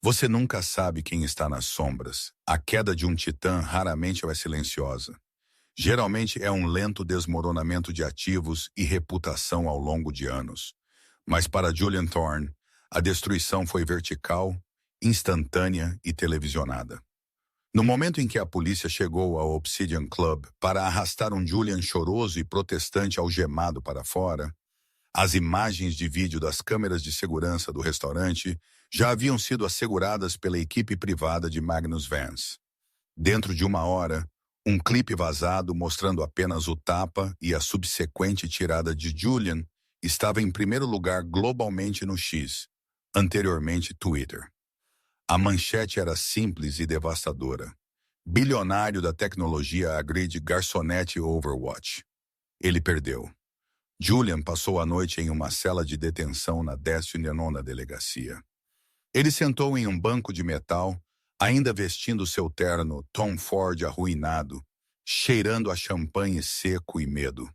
Você nunca sabe quem está nas sombras. A queda de um titã raramente é silenciosa. Geralmente é um lento desmoronamento de ativos e reputação ao longo de anos. Mas para Julian Thorne, a destruição foi vertical, instantânea e televisionada. No momento em que a polícia chegou ao Obsidian Club para arrastar um Julian choroso e protestante algemado para fora, as imagens de vídeo das câmeras de segurança do restaurante já haviam sido asseguradas pela equipe privada de Magnus Vance. Dentro de uma hora, um clipe vazado mostrando apenas o tapa e a subsequente tirada de Julian estava em primeiro lugar globalmente no X, anteriormente Twitter. A manchete era simples e devastadora. Bilionário da tecnologia agride garçonete Overwatch. Ele perdeu. Julian passou a noite em uma cela de detenção na 19ª delegacia. Ele sentou em um banco de metal, ainda vestindo seu terno Tom Ford arruinado, cheirando a champanhe seco e medo.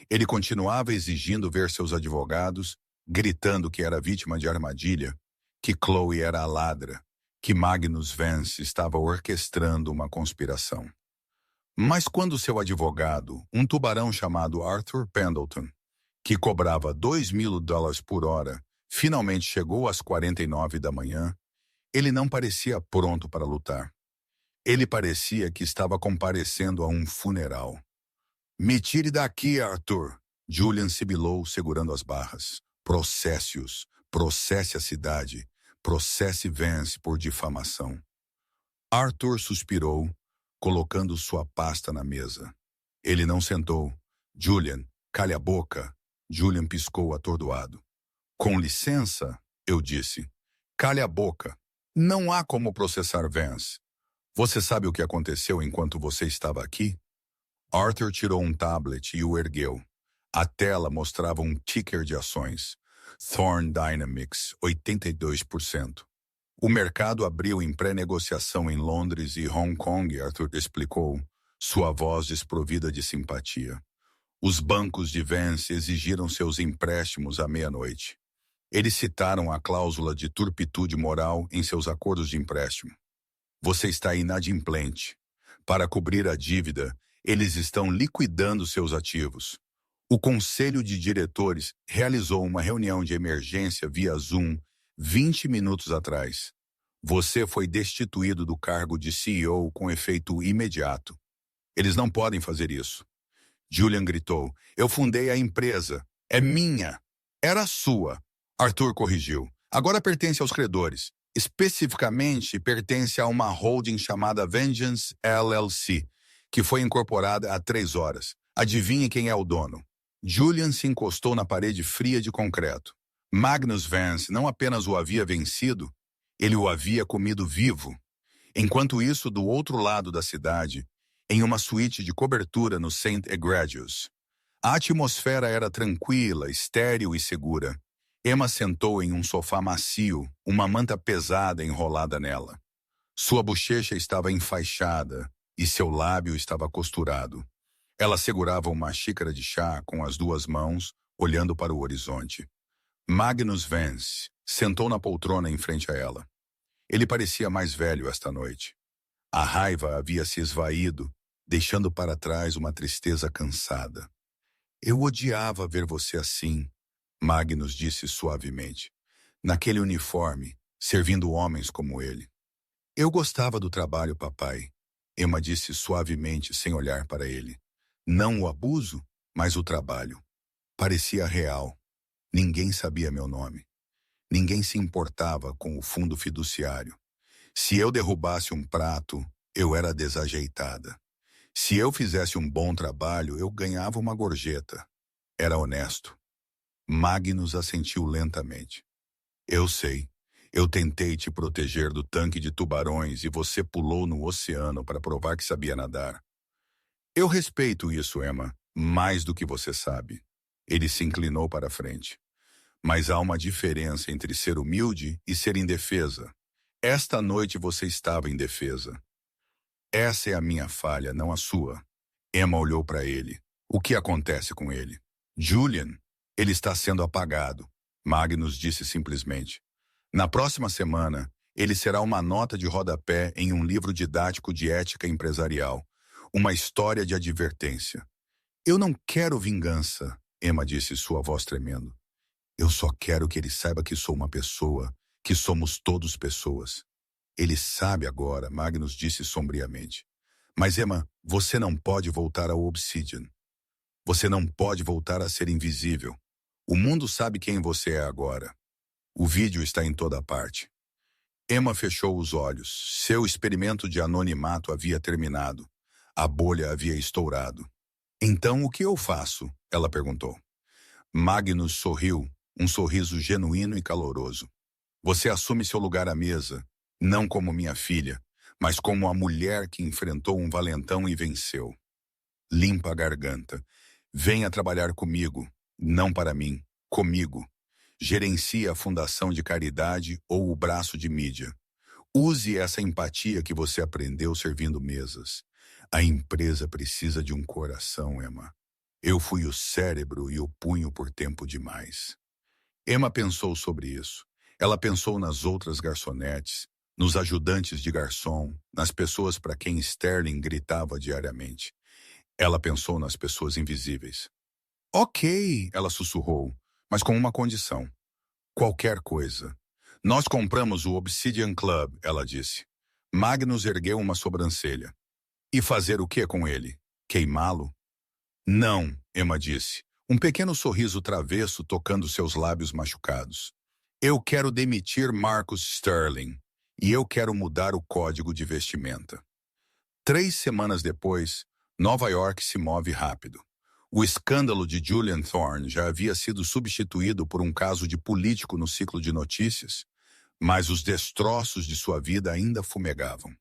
Ele continuava exigindo ver seus advogados, gritando que era vítima de armadilha, que Chloe era a ladra, que Magnus Vance estava orquestrando uma conspiração. Mas quando seu advogado, um tubarão chamado Arthur Pendleton, que cobrava $2.000 por hora, finalmente chegou às 49 da manhã, ele não parecia pronto para lutar. Ele parecia que estava comparecendo a um funeral. Me tire daqui, Arthur! Julian sibilou, segurando as barras. Processe-os, processe a cidade, processe Vance por difamação. Arthur suspirou, colocando sua pasta na mesa. Ele não sentou. Julian, cale a boca. Julian piscou atordoado. Com licença, eu disse. Cale a boca. Não há como processar Vance. Você sabe o que aconteceu enquanto você estava aqui? Arthur tirou um tablet e o ergueu. A tela mostrava um ticker de ações. Thorne Dynamics, 82%. O mercado abriu em pré-negociação em Londres e Hong Kong, Arthur explicou, sua voz desprovida de simpatia. Os bancos de Vance exigiram seus empréstimos à meia-noite. Eles citaram a cláusula de turpitude moral em seus acordos de empréstimo. Você está inadimplente. Para cobrir a dívida, eles estão liquidando seus ativos. O Conselho de Diretores realizou uma reunião de emergência via Zoom 20 minutos atrás. Você foi destituído do cargo de CEO com efeito imediato. Eles não podem fazer isso. Julian gritou. Eu fundei a empresa. É minha. Era sua. Arthur corrigiu. Agora pertence aos credores. Especificamente, pertence a uma holding chamada Vengeance LLC, que foi incorporada há 3 horas. Adivinhe quem é o dono? Julian se encostou na parede fria de concreto. Magnus Vance não apenas o havia vencido, ele o havia comido vivo. Enquanto isso, do outro lado da cidade, em uma suíte de cobertura no St. Egratius. A atmosfera era tranquila, estéril e segura. Emma sentou em um sofá macio, uma manta pesada enrolada nela. Sua bochecha estava enfaixada e seu lábio estava costurado. Ela segurava uma xícara de chá com as 2 mãos, olhando para o horizonte. Magnus Vance sentou na poltrona em frente a ela. Ele parecia mais velho esta noite. A raiva havia se esvaído, deixando para trás uma tristeza cansada. Eu odiava ver você assim, Magnus disse suavemente. Naquele uniforme, servindo homens como ele. Eu gostava do trabalho, papai. Emma disse suavemente, sem olhar para ele. Não o abuso, mas o trabalho. Parecia real. Ninguém sabia meu nome. Ninguém se importava com o fundo fiduciário. Se eu derrubasse um prato, eu era desajeitada. Se eu fizesse um bom trabalho, eu ganhava uma gorjeta. Era honesto. Magnus assentiu lentamente. Eu sei. Eu tentei te proteger do tanque de tubarões e você pulou no oceano para provar que sabia nadar. Eu respeito isso, Emma, mais do que você sabe. Ele se inclinou para a frente. Mas há uma diferença entre ser humilde e ser indefesa. Esta noite você estava indefesa. Essa é a minha falha, não a sua. Emma olhou para ele. O que acontece com ele? Julian, ele está sendo apagado. Magnus disse simplesmente. Na próxima semana, ele será uma nota de rodapé em um livro didático de ética empresarial. Uma história de advertência. Eu não quero vingança, Emma disse, sua voz tremendo. Eu só quero que ele saiba que sou uma pessoa, que somos todos pessoas. Ele sabe agora, Magnus disse sombriamente. Mas, Emma, você não pode voltar ao Obsidian. Você não pode voltar a ser invisível. O mundo sabe quem você é agora. O vídeo está em toda parte. Emma fechou os olhos. Seu experimento de anonimato havia terminado. A bolha havia estourado. Então, o que eu faço? Ela perguntou. Magnus sorriu, um sorriso genuíno e caloroso. Você assume seu lugar à mesa, não como minha filha, mas como a mulher que enfrentou um valentão e venceu. Limpa a garganta. Venha trabalhar comigo, não para mim, comigo. Gerencie a fundação de caridade ou o braço de mídia. Use essa empatia que você aprendeu servindo mesas. A empresa precisa de um coração, Emma. Eu fui o cérebro e o punho por tempo demais. Emma pensou sobre isso. Ela pensou nas outras garçonetes, nos ajudantes de garçom, nas pessoas para quem Sterling gritava diariamente. Ela pensou nas pessoas invisíveis. Ok, ela sussurrou, mas com uma condição. Qualquer coisa. Nós compramos o Obsidian Club, ela disse. Magnus ergueu uma sobrancelha. E fazer o que com ele? Queimá-lo? Não, Emma disse, um pequeno sorriso travesso tocando seus lábios machucados. Eu quero demitir Marcus Sterling. E eu quero mudar o código de vestimenta. 3 semanas depois, Nova York se move rápido. O escândalo de Julian Thorne já havia sido substituído por um caso de político no ciclo de notícias, mas os destroços de sua vida ainda fumegavam.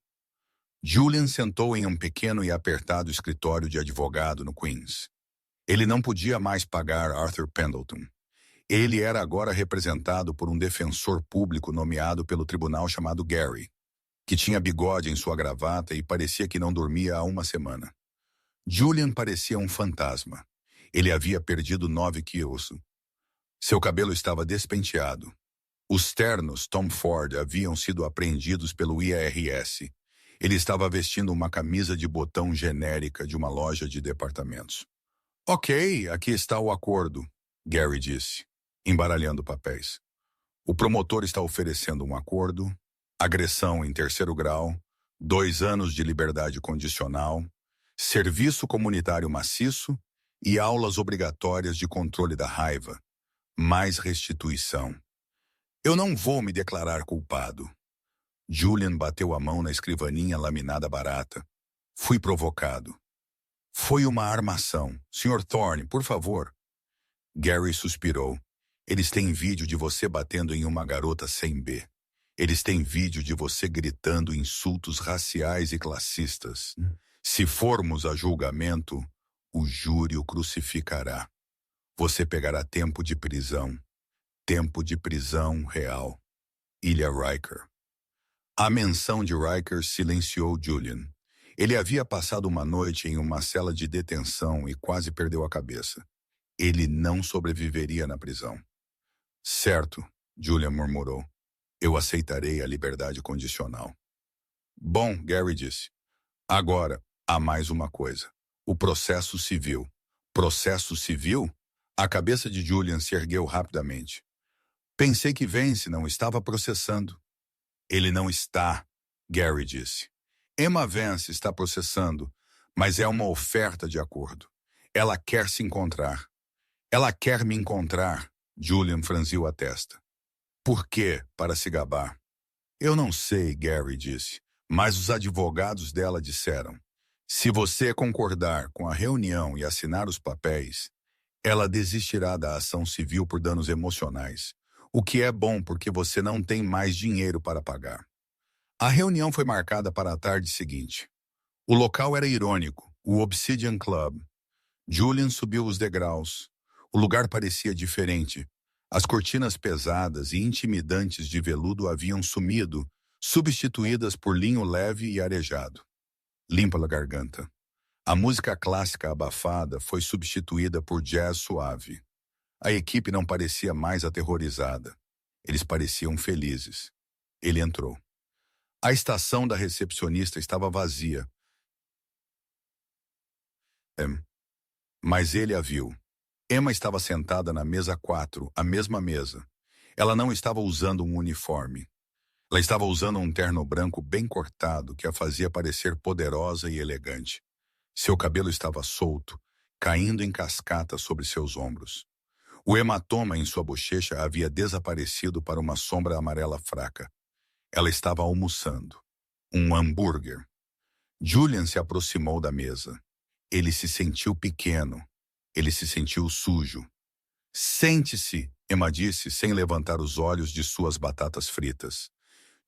Julian sentou em um pequeno e apertado escritório de advogado no Queens. Ele não podia mais pagar Arthur Pendleton. Ele era agora representado por um defensor público nomeado pelo tribunal chamado Gary, que tinha bigode em sua gravata e parecia que não dormia há uma semana. Julian parecia um fantasma. Ele havia perdido 9 quilos. Seu cabelo estava despenteado. Os ternos Tom Ford haviam sido apreendidos pelo IRS. Ele estava vestindo uma camisa de botão genérica de uma loja de departamentos. Ok, aqui está o acordo, Gary disse, embaralhando papéis. O promotor está oferecendo um acordo, agressão em 3º grau, 2 anos de liberdade condicional, serviço comunitário maciço e aulas obrigatórias de controle da raiva, mais restituição. Eu não vou me declarar culpado. Julian bateu a mão na escrivaninha laminada barata. Fui provocado. Foi uma armação. Sr. Thorne, por favor. Gary suspirou. Eles têm vídeo de você batendo em uma garota sem B. Eles têm vídeo de você gritando insultos raciais e classistas. Se formos a julgamento, o júri o crucificará. Você pegará tempo de prisão. Tempo de prisão real. Ilha Riker. A menção de Riker silenciou Julian. Ele havia passado uma noite em uma cela de detenção e quase perdeu a cabeça. Ele não sobreviveria na prisão. Certo, Julian murmurou. Eu aceitarei a liberdade condicional. Bom, Gary disse. Agora, há mais uma coisa. O processo civil. Processo civil? A cabeça de Julian se ergueu rapidamente. Pensei que Vance não estava processando. Ele não está, Gary disse. Emma Vance está processando, mas é uma oferta de acordo. Ela quer se encontrar. Ela quer me encontrar, Julian franziu a testa. Por quê? Para se gabar. Eu não sei, Gary disse, mas os advogados dela disseram. Se você concordar com a reunião e assinar os papéis, ela desistirá da ação civil por danos emocionais, o que é bom porque você não tem mais dinheiro para pagar. A reunião foi marcada para a tarde seguinte. O local era irônico, o Obsidian Club. Julian subiu os degraus. O lugar parecia diferente. As cortinas pesadas e intimidantes de veludo haviam sumido, substituídas por linho leve e arejado. Limpa a garganta. A música clássica abafada foi substituída por jazz suave. A equipe não parecia mais aterrorizada. Eles pareciam felizes. Ele entrou. A estação da recepcionista estava vazia. Mas ele a viu. Emma estava sentada na mesa 4, a mesma mesa. Ela não estava usando um uniforme. Ela estava usando um terno branco bem cortado que a fazia parecer poderosa e elegante. Seu cabelo estava solto, caindo em cascata sobre seus ombros. O hematoma em sua bochecha havia desaparecido para uma sombra amarela fraca. Ela estava almoçando. Um hambúrguer. Julian se aproximou da mesa. Ele se sentiu pequeno. Ele se sentiu sujo. Sente-se, Emma disse, sem levantar os olhos de suas batatas fritas.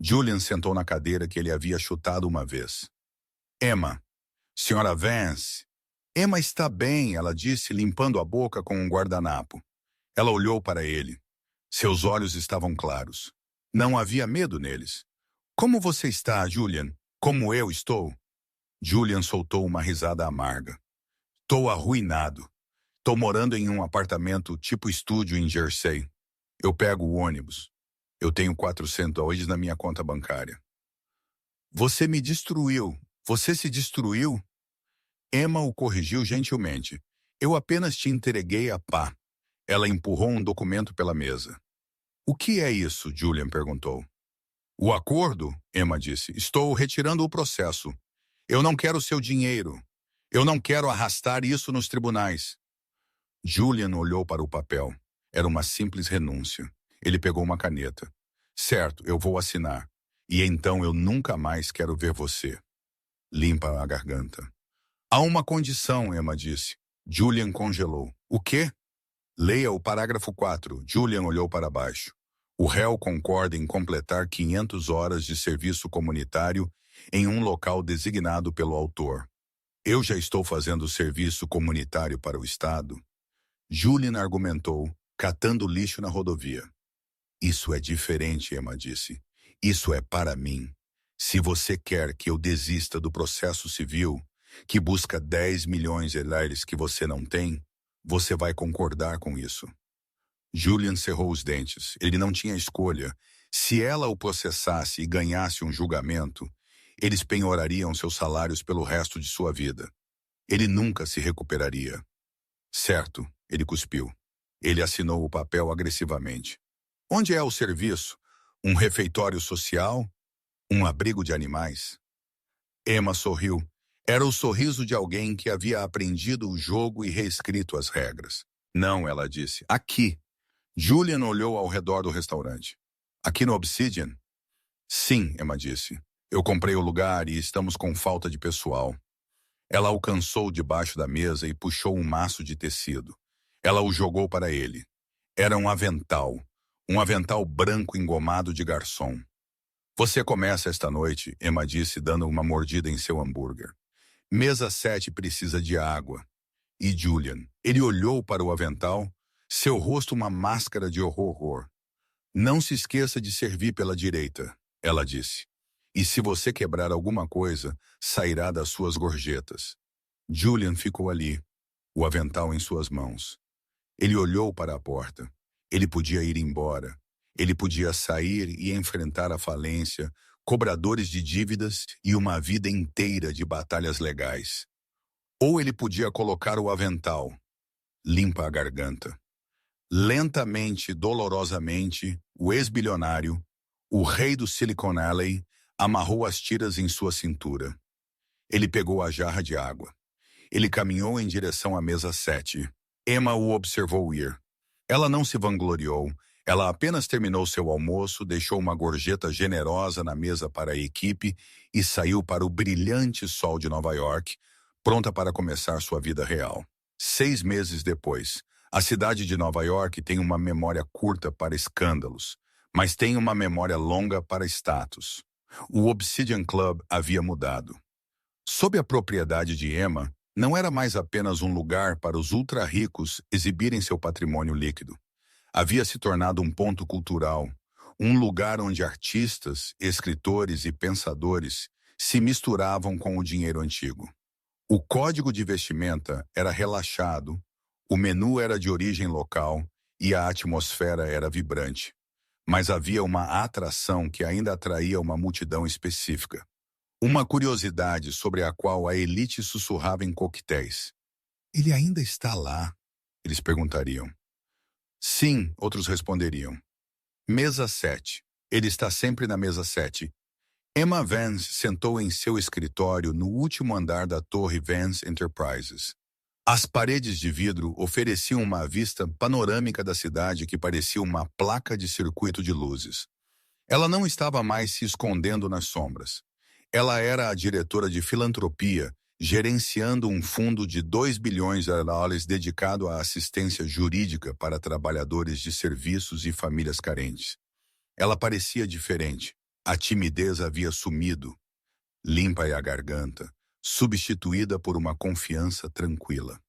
Julian sentou na cadeira que ele havia chutado uma vez. Emma. Senhora Vance. Emma está bem, ela disse, limpando a boca com um guardanapo. Ela olhou para ele. Seus olhos estavam claros. Não havia medo neles. Como você está, Julian? Como eu estou? Julian soltou uma risada amarga. Estou arruinado. Estou morando em um apartamento tipo estúdio em Jersey. Eu pego o ônibus. Eu tenho $400 na minha conta bancária. Você me destruiu. Você se destruiu? Emma o corrigiu gentilmente. Eu apenas te entreguei a pá. Ela empurrou um documento pela mesa. O que é isso? Julian perguntou. O acordo? Emma disse. Estou retirando o processo. Eu não quero seu dinheiro. Eu não quero arrastar isso nos tribunais. Julian olhou para o papel. Era uma simples renúncia. Ele pegou uma caneta. Certo, eu vou assinar. E então eu nunca mais quero ver você. Limpa a garganta. Há uma condição, Emma disse. Julian congelou. O quê? Leia o parágrafo 4. Julian olhou para baixo. O réu concorda em completar 500 horas de serviço comunitário em um local designado pelo autor. Eu já estou fazendo serviço comunitário para o Estado. Julian argumentou, catando lixo na rodovia. Isso é diferente, Emma disse. Isso é para mim. Se você quer que eu desista do processo civil, que busca 10 milhões de dólares que você não tem, você vai concordar com isso. Julian cerrou os dentes. Ele não tinha escolha. Se ela o processasse e ganhasse um julgamento, eles penhorariam seus salários pelo resto de sua vida. Ele nunca se recuperaria. Certo, ele cuspiu. Ele assinou o papel agressivamente. Onde é o serviço? Um refeitório social? Um abrigo de animais? Emma sorriu. Era o sorriso de alguém que havia aprendido o jogo e reescrito as regras. Não, ela disse. Aqui. Julian olhou ao redor do restaurante. Aqui no Obsidian? Sim, Emma disse. Eu comprei o lugar e estamos com falta de pessoal. Ela alcançou debaixo da mesa e puxou um maço de tecido. Ela o jogou para ele. Era um avental branco engomado de garçom. Você começa esta noite, Emma disse, dando uma mordida em seu hambúrguer. Mesa 7 precisa de água. E Julian, ele olhou para o avental, seu rosto uma máscara de horror. Não se esqueça de servir pela direita, ela disse. E se você quebrar alguma coisa, sairá das suas gorjetas. Julian ficou ali, o avental em suas mãos. Ele olhou para a porta. Ele podia ir embora. Ele podia sair e enfrentar a falência, cobradores de dívidas e uma vida inteira de batalhas legais. Ou ele podia colocar o avental. Limpa a garganta. Lentamente, dolorosamente, o ex-bilionário, o rei do Silicon Valley, amarrou as tiras em sua cintura. Ele pegou a jarra de água. Ele caminhou em direção à mesa 7. Emma o observou ir. Ela não se vangloriou. Ela apenas terminou seu almoço, deixou uma gorjeta generosa na mesa para a equipe e saiu para o brilhante sol de Nova York, pronta para começar sua vida real. 6 meses depois, a cidade de Nova York tem uma memória curta para escândalos, mas tem uma memória longa para status. O Obsidian Club havia mudado. Sob a propriedade de Emma, não era mais apenas um lugar para os ultra-ricos exibirem seu patrimônio líquido. Havia se tornado um ponto cultural, um lugar onde artistas, escritores e pensadores se misturavam com o dinheiro antigo. O código de vestimenta era relaxado, o menu era de origem local e a atmosfera era vibrante. Mas havia uma atração que ainda atraía uma multidão específica. Uma curiosidade sobre a qual a elite sussurrava em coquetéis. Ele ainda está lá? Eles perguntariam. Sim, outros responderiam. Mesa 7. Ele está sempre na mesa 7. Emma Vance sentou em seu escritório no último andar da torre Vance Enterprises. As paredes de vidro ofereciam uma vista panorâmica da cidade que parecia uma placa de circuito de luzes. Ela não estava mais se escondendo nas sombras. Ela era a diretora de filantropia, gerenciando um fundo de 2 bilhões de dólares dedicado à assistência jurídica para trabalhadores de serviços e famílias carentes. Ela parecia diferente. A timidez havia sumido. Limpa a garganta, substituída por uma confiança tranquila.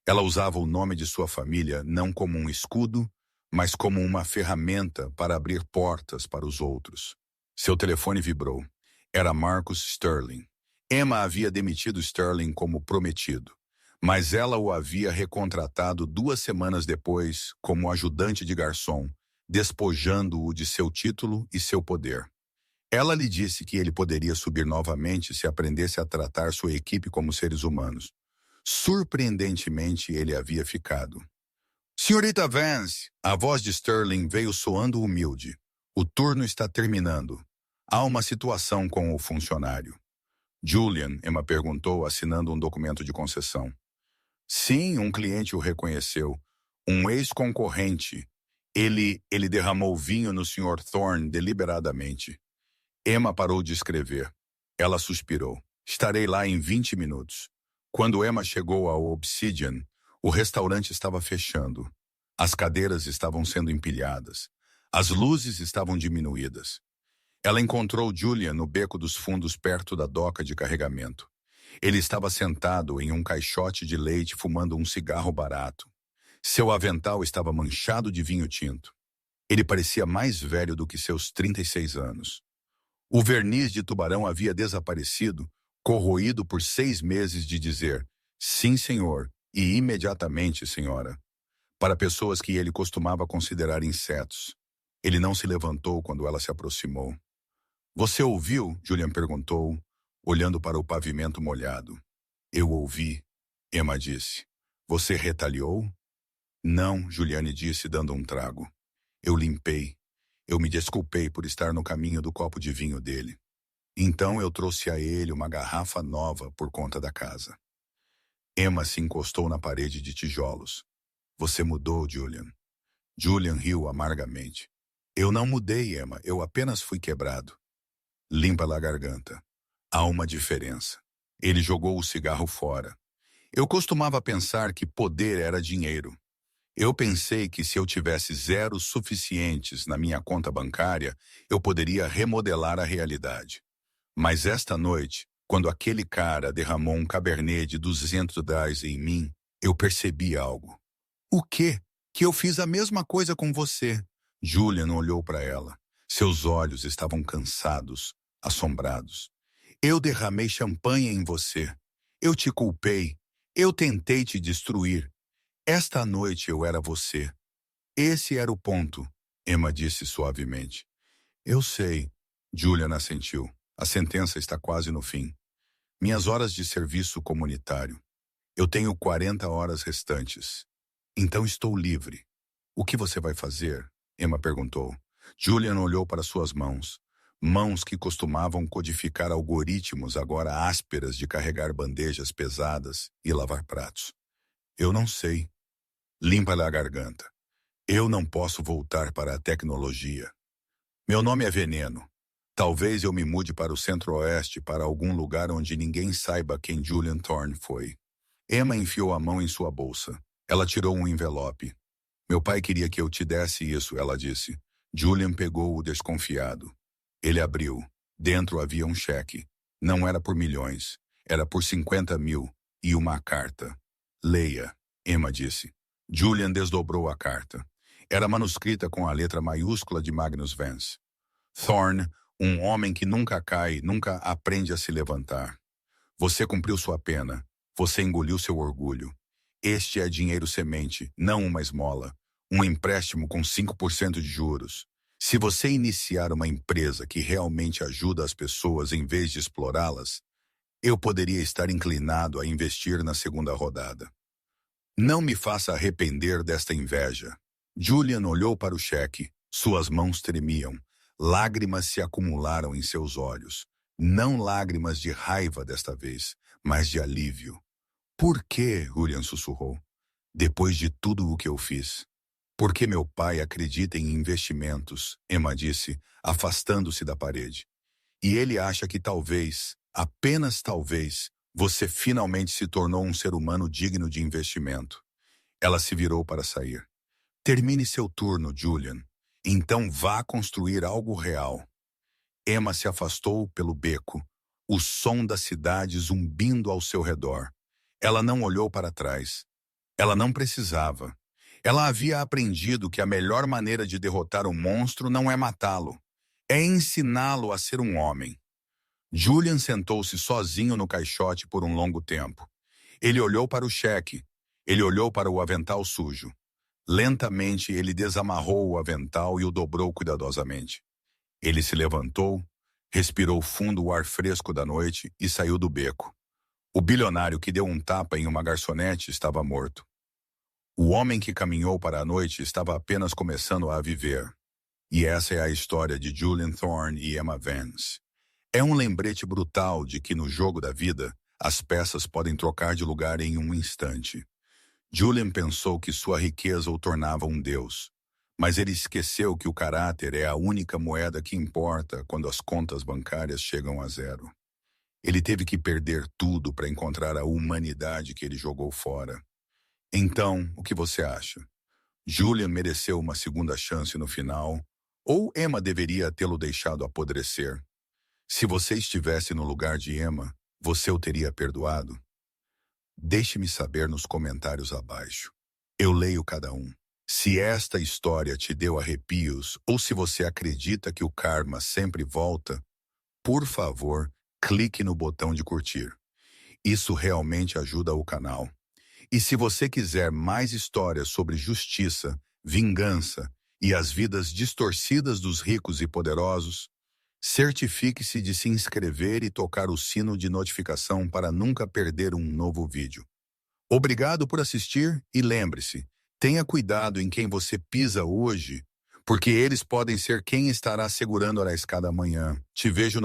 Ela usava o nome de sua família não como um escudo, mas como uma ferramenta para abrir portas para os outros. Seu telefone vibrou. Era Marcus Sterling. Emma havia demitido Sterling como prometido, mas ela o havia recontratado 2 semanas depois como ajudante de garçom, despojando-o de seu título e seu poder. Ela lhe disse que ele poderia subir novamente se aprendesse a tratar sua equipe como seres humanos. Surpreendentemente, ele havia ficado. Senhorita Vance, a voz de Sterling veio soando humilde. O turno está terminando. Há uma situação com o funcionário. Julian, Emma perguntou, assinando um documento de concessão. Sim, um cliente o reconheceu. Um ex-concorrente. Ele derramou vinho no Sr. Thorne deliberadamente. Emma parou de escrever. Ela suspirou. Estarei lá em 20 minutos. Quando Emma chegou ao Obsidian, o restaurante estava fechando. As cadeiras estavam sendo empilhadas. As luzes estavam diminuídas. Ela encontrou Julian no beco dos fundos perto da doca de carregamento. Ele estava sentado em um caixote de leite fumando um cigarro barato. Seu avental estava manchado de vinho tinto. Ele parecia mais velho do que seus 36 anos. O verniz de tubarão havia desaparecido, corroído por 6 meses de dizer "sim, senhor" e "imediatamente, senhora", para pessoas que ele costumava considerar insetos. Ele não se levantou quando ela se aproximou. "Você ouviu?" Julian perguntou, olhando para o pavimento molhado. "Eu ouvi", Emma disse. "Você retaliou?" "Não", Juliane disse, dando um trago. "Eu limpei. Eu me desculpei por estar no caminho do copo de vinho dele. Então eu trouxe a ele uma garrafa nova por conta da casa." Emma se encostou na parede de tijolos. "Você mudou, Julian." Julian riu amargamente. "Eu não mudei, Emma. Eu apenas fui quebrado." Limpa-lhe a garganta. "Há uma diferença." Ele jogou o cigarro fora. "Eu costumava pensar que poder era dinheiro. Eu pensei que se eu tivesse zeros suficientes na minha conta bancária, eu poderia remodelar a realidade. Mas esta noite, quando aquele cara derramou um cabernet de $200 em mim, eu percebi algo." "O quê?" "Que eu fiz a mesma coisa com você." Julian olhou para ela. Seus olhos estavam cansados, assombrados. "Eu derramei champanhe em você. Eu te culpei. Eu tentei te destruir. Esta noite eu era você." "Esse era o ponto", Emma disse suavemente. "Eu sei." Julian assentiu. "A sentença está quase no fim. Minhas horas de serviço comunitário. Eu tenho 40 horas restantes. Então estou livre." "O que você vai fazer?" Emma perguntou. Julian olhou para suas mãos. Mãos que costumavam codificar algoritmos agora ásperas de carregar bandejas pesadas e lavar pratos. "Eu não sei." Limpa-lhe a garganta. "Eu não posso voltar para a tecnologia. Meu nome é Veneno. Talvez eu me mude para o centro-oeste, para algum lugar onde ninguém saiba quem Julian Thorne foi." Emma enfiou a mão em sua bolsa. Ela tirou um envelope. "Meu pai queria que eu te desse isso", ela disse. Julian pegou-o desconfiado. Ele abriu. Dentro havia um cheque. Não era por milhões. Era por 50 mil. E uma carta. "Leia", Emma disse. Julian desdobrou a carta. Era manuscrita com a letra maiúscula de Magnus Vance. "Thorne, um homem que nunca cai, nunca aprende a se levantar. Você cumpriu sua pena. Você engoliu seu orgulho. Este é dinheiro semente, não uma esmola. Um empréstimo com 5% de juros. Se você iniciar uma empresa que realmente ajuda as pessoas em vez de explorá-las, eu poderia estar inclinado a investir na segunda rodada. Não me faça arrepender desta inveja." Julian olhou para o cheque. Suas mãos tremiam. Lágrimas se acumularam em seus olhos. Não lágrimas de raiva desta vez, mas de alívio. "Por quê?" Julian sussurrou. "Depois de tudo o que eu fiz." "Porque meu pai acredita em investimentos", Emma disse, afastando-se da parede. "E ele acha que talvez, apenas talvez, você finalmente se tornou um ser humano digno de investimento." Ela se virou para sair. "Termine seu turno, Julian. Então vá construir algo real." Emma se afastou pelo beco, o som da cidade zumbindo ao seu redor. Ela não olhou para trás. Ela não precisava. Ela havia aprendido que a melhor maneira de derrotar um monstro não é matá-lo. É ensiná-lo a ser um homem. Julian sentou-se sozinho no caixote por um longo tempo. Ele olhou para o cheque. Ele olhou para o avental sujo. Lentamente, ele desamarrou o avental e o dobrou cuidadosamente. Ele se levantou, respirou fundo o ar fresco da noite e saiu do beco. O bilionário que deu um tapa em uma garçonete estava morto. O homem que caminhou para a noite estava apenas começando a viver. E essa é a história de Julian Thorne e Emma Vance. É um lembrete brutal de que no jogo da vida, as peças podem trocar de lugar em um instante. Julian pensou que sua riqueza o tornava um deus. Mas ele esqueceu que o caráter é a única moeda que importa quando as contas bancárias chegam a zero. Ele teve que perder tudo para encontrar a humanidade que ele jogou fora. Então, o que você acha? Julian mereceu uma segunda chance no final, ou Emma deveria tê-lo deixado apodrecer? Se você estivesse no lugar de Emma, você o teria perdoado? Deixe-me saber nos comentários abaixo. Eu leio cada um. Se esta história te deu arrepios ou se você acredita que o karma sempre volta, por favor, clique no botão de curtir. Isso realmente ajuda o canal. E se você quiser mais histórias sobre justiça, vingança e as vidas distorcidas dos ricos e poderosos, certifique-se de se inscrever e tocar o sino de notificação para nunca perder um novo vídeo. Obrigado por assistir e lembre-se, tenha cuidado em quem você pisa hoje, porque eles podem ser quem estará segurando a escada amanhã. Te vejo no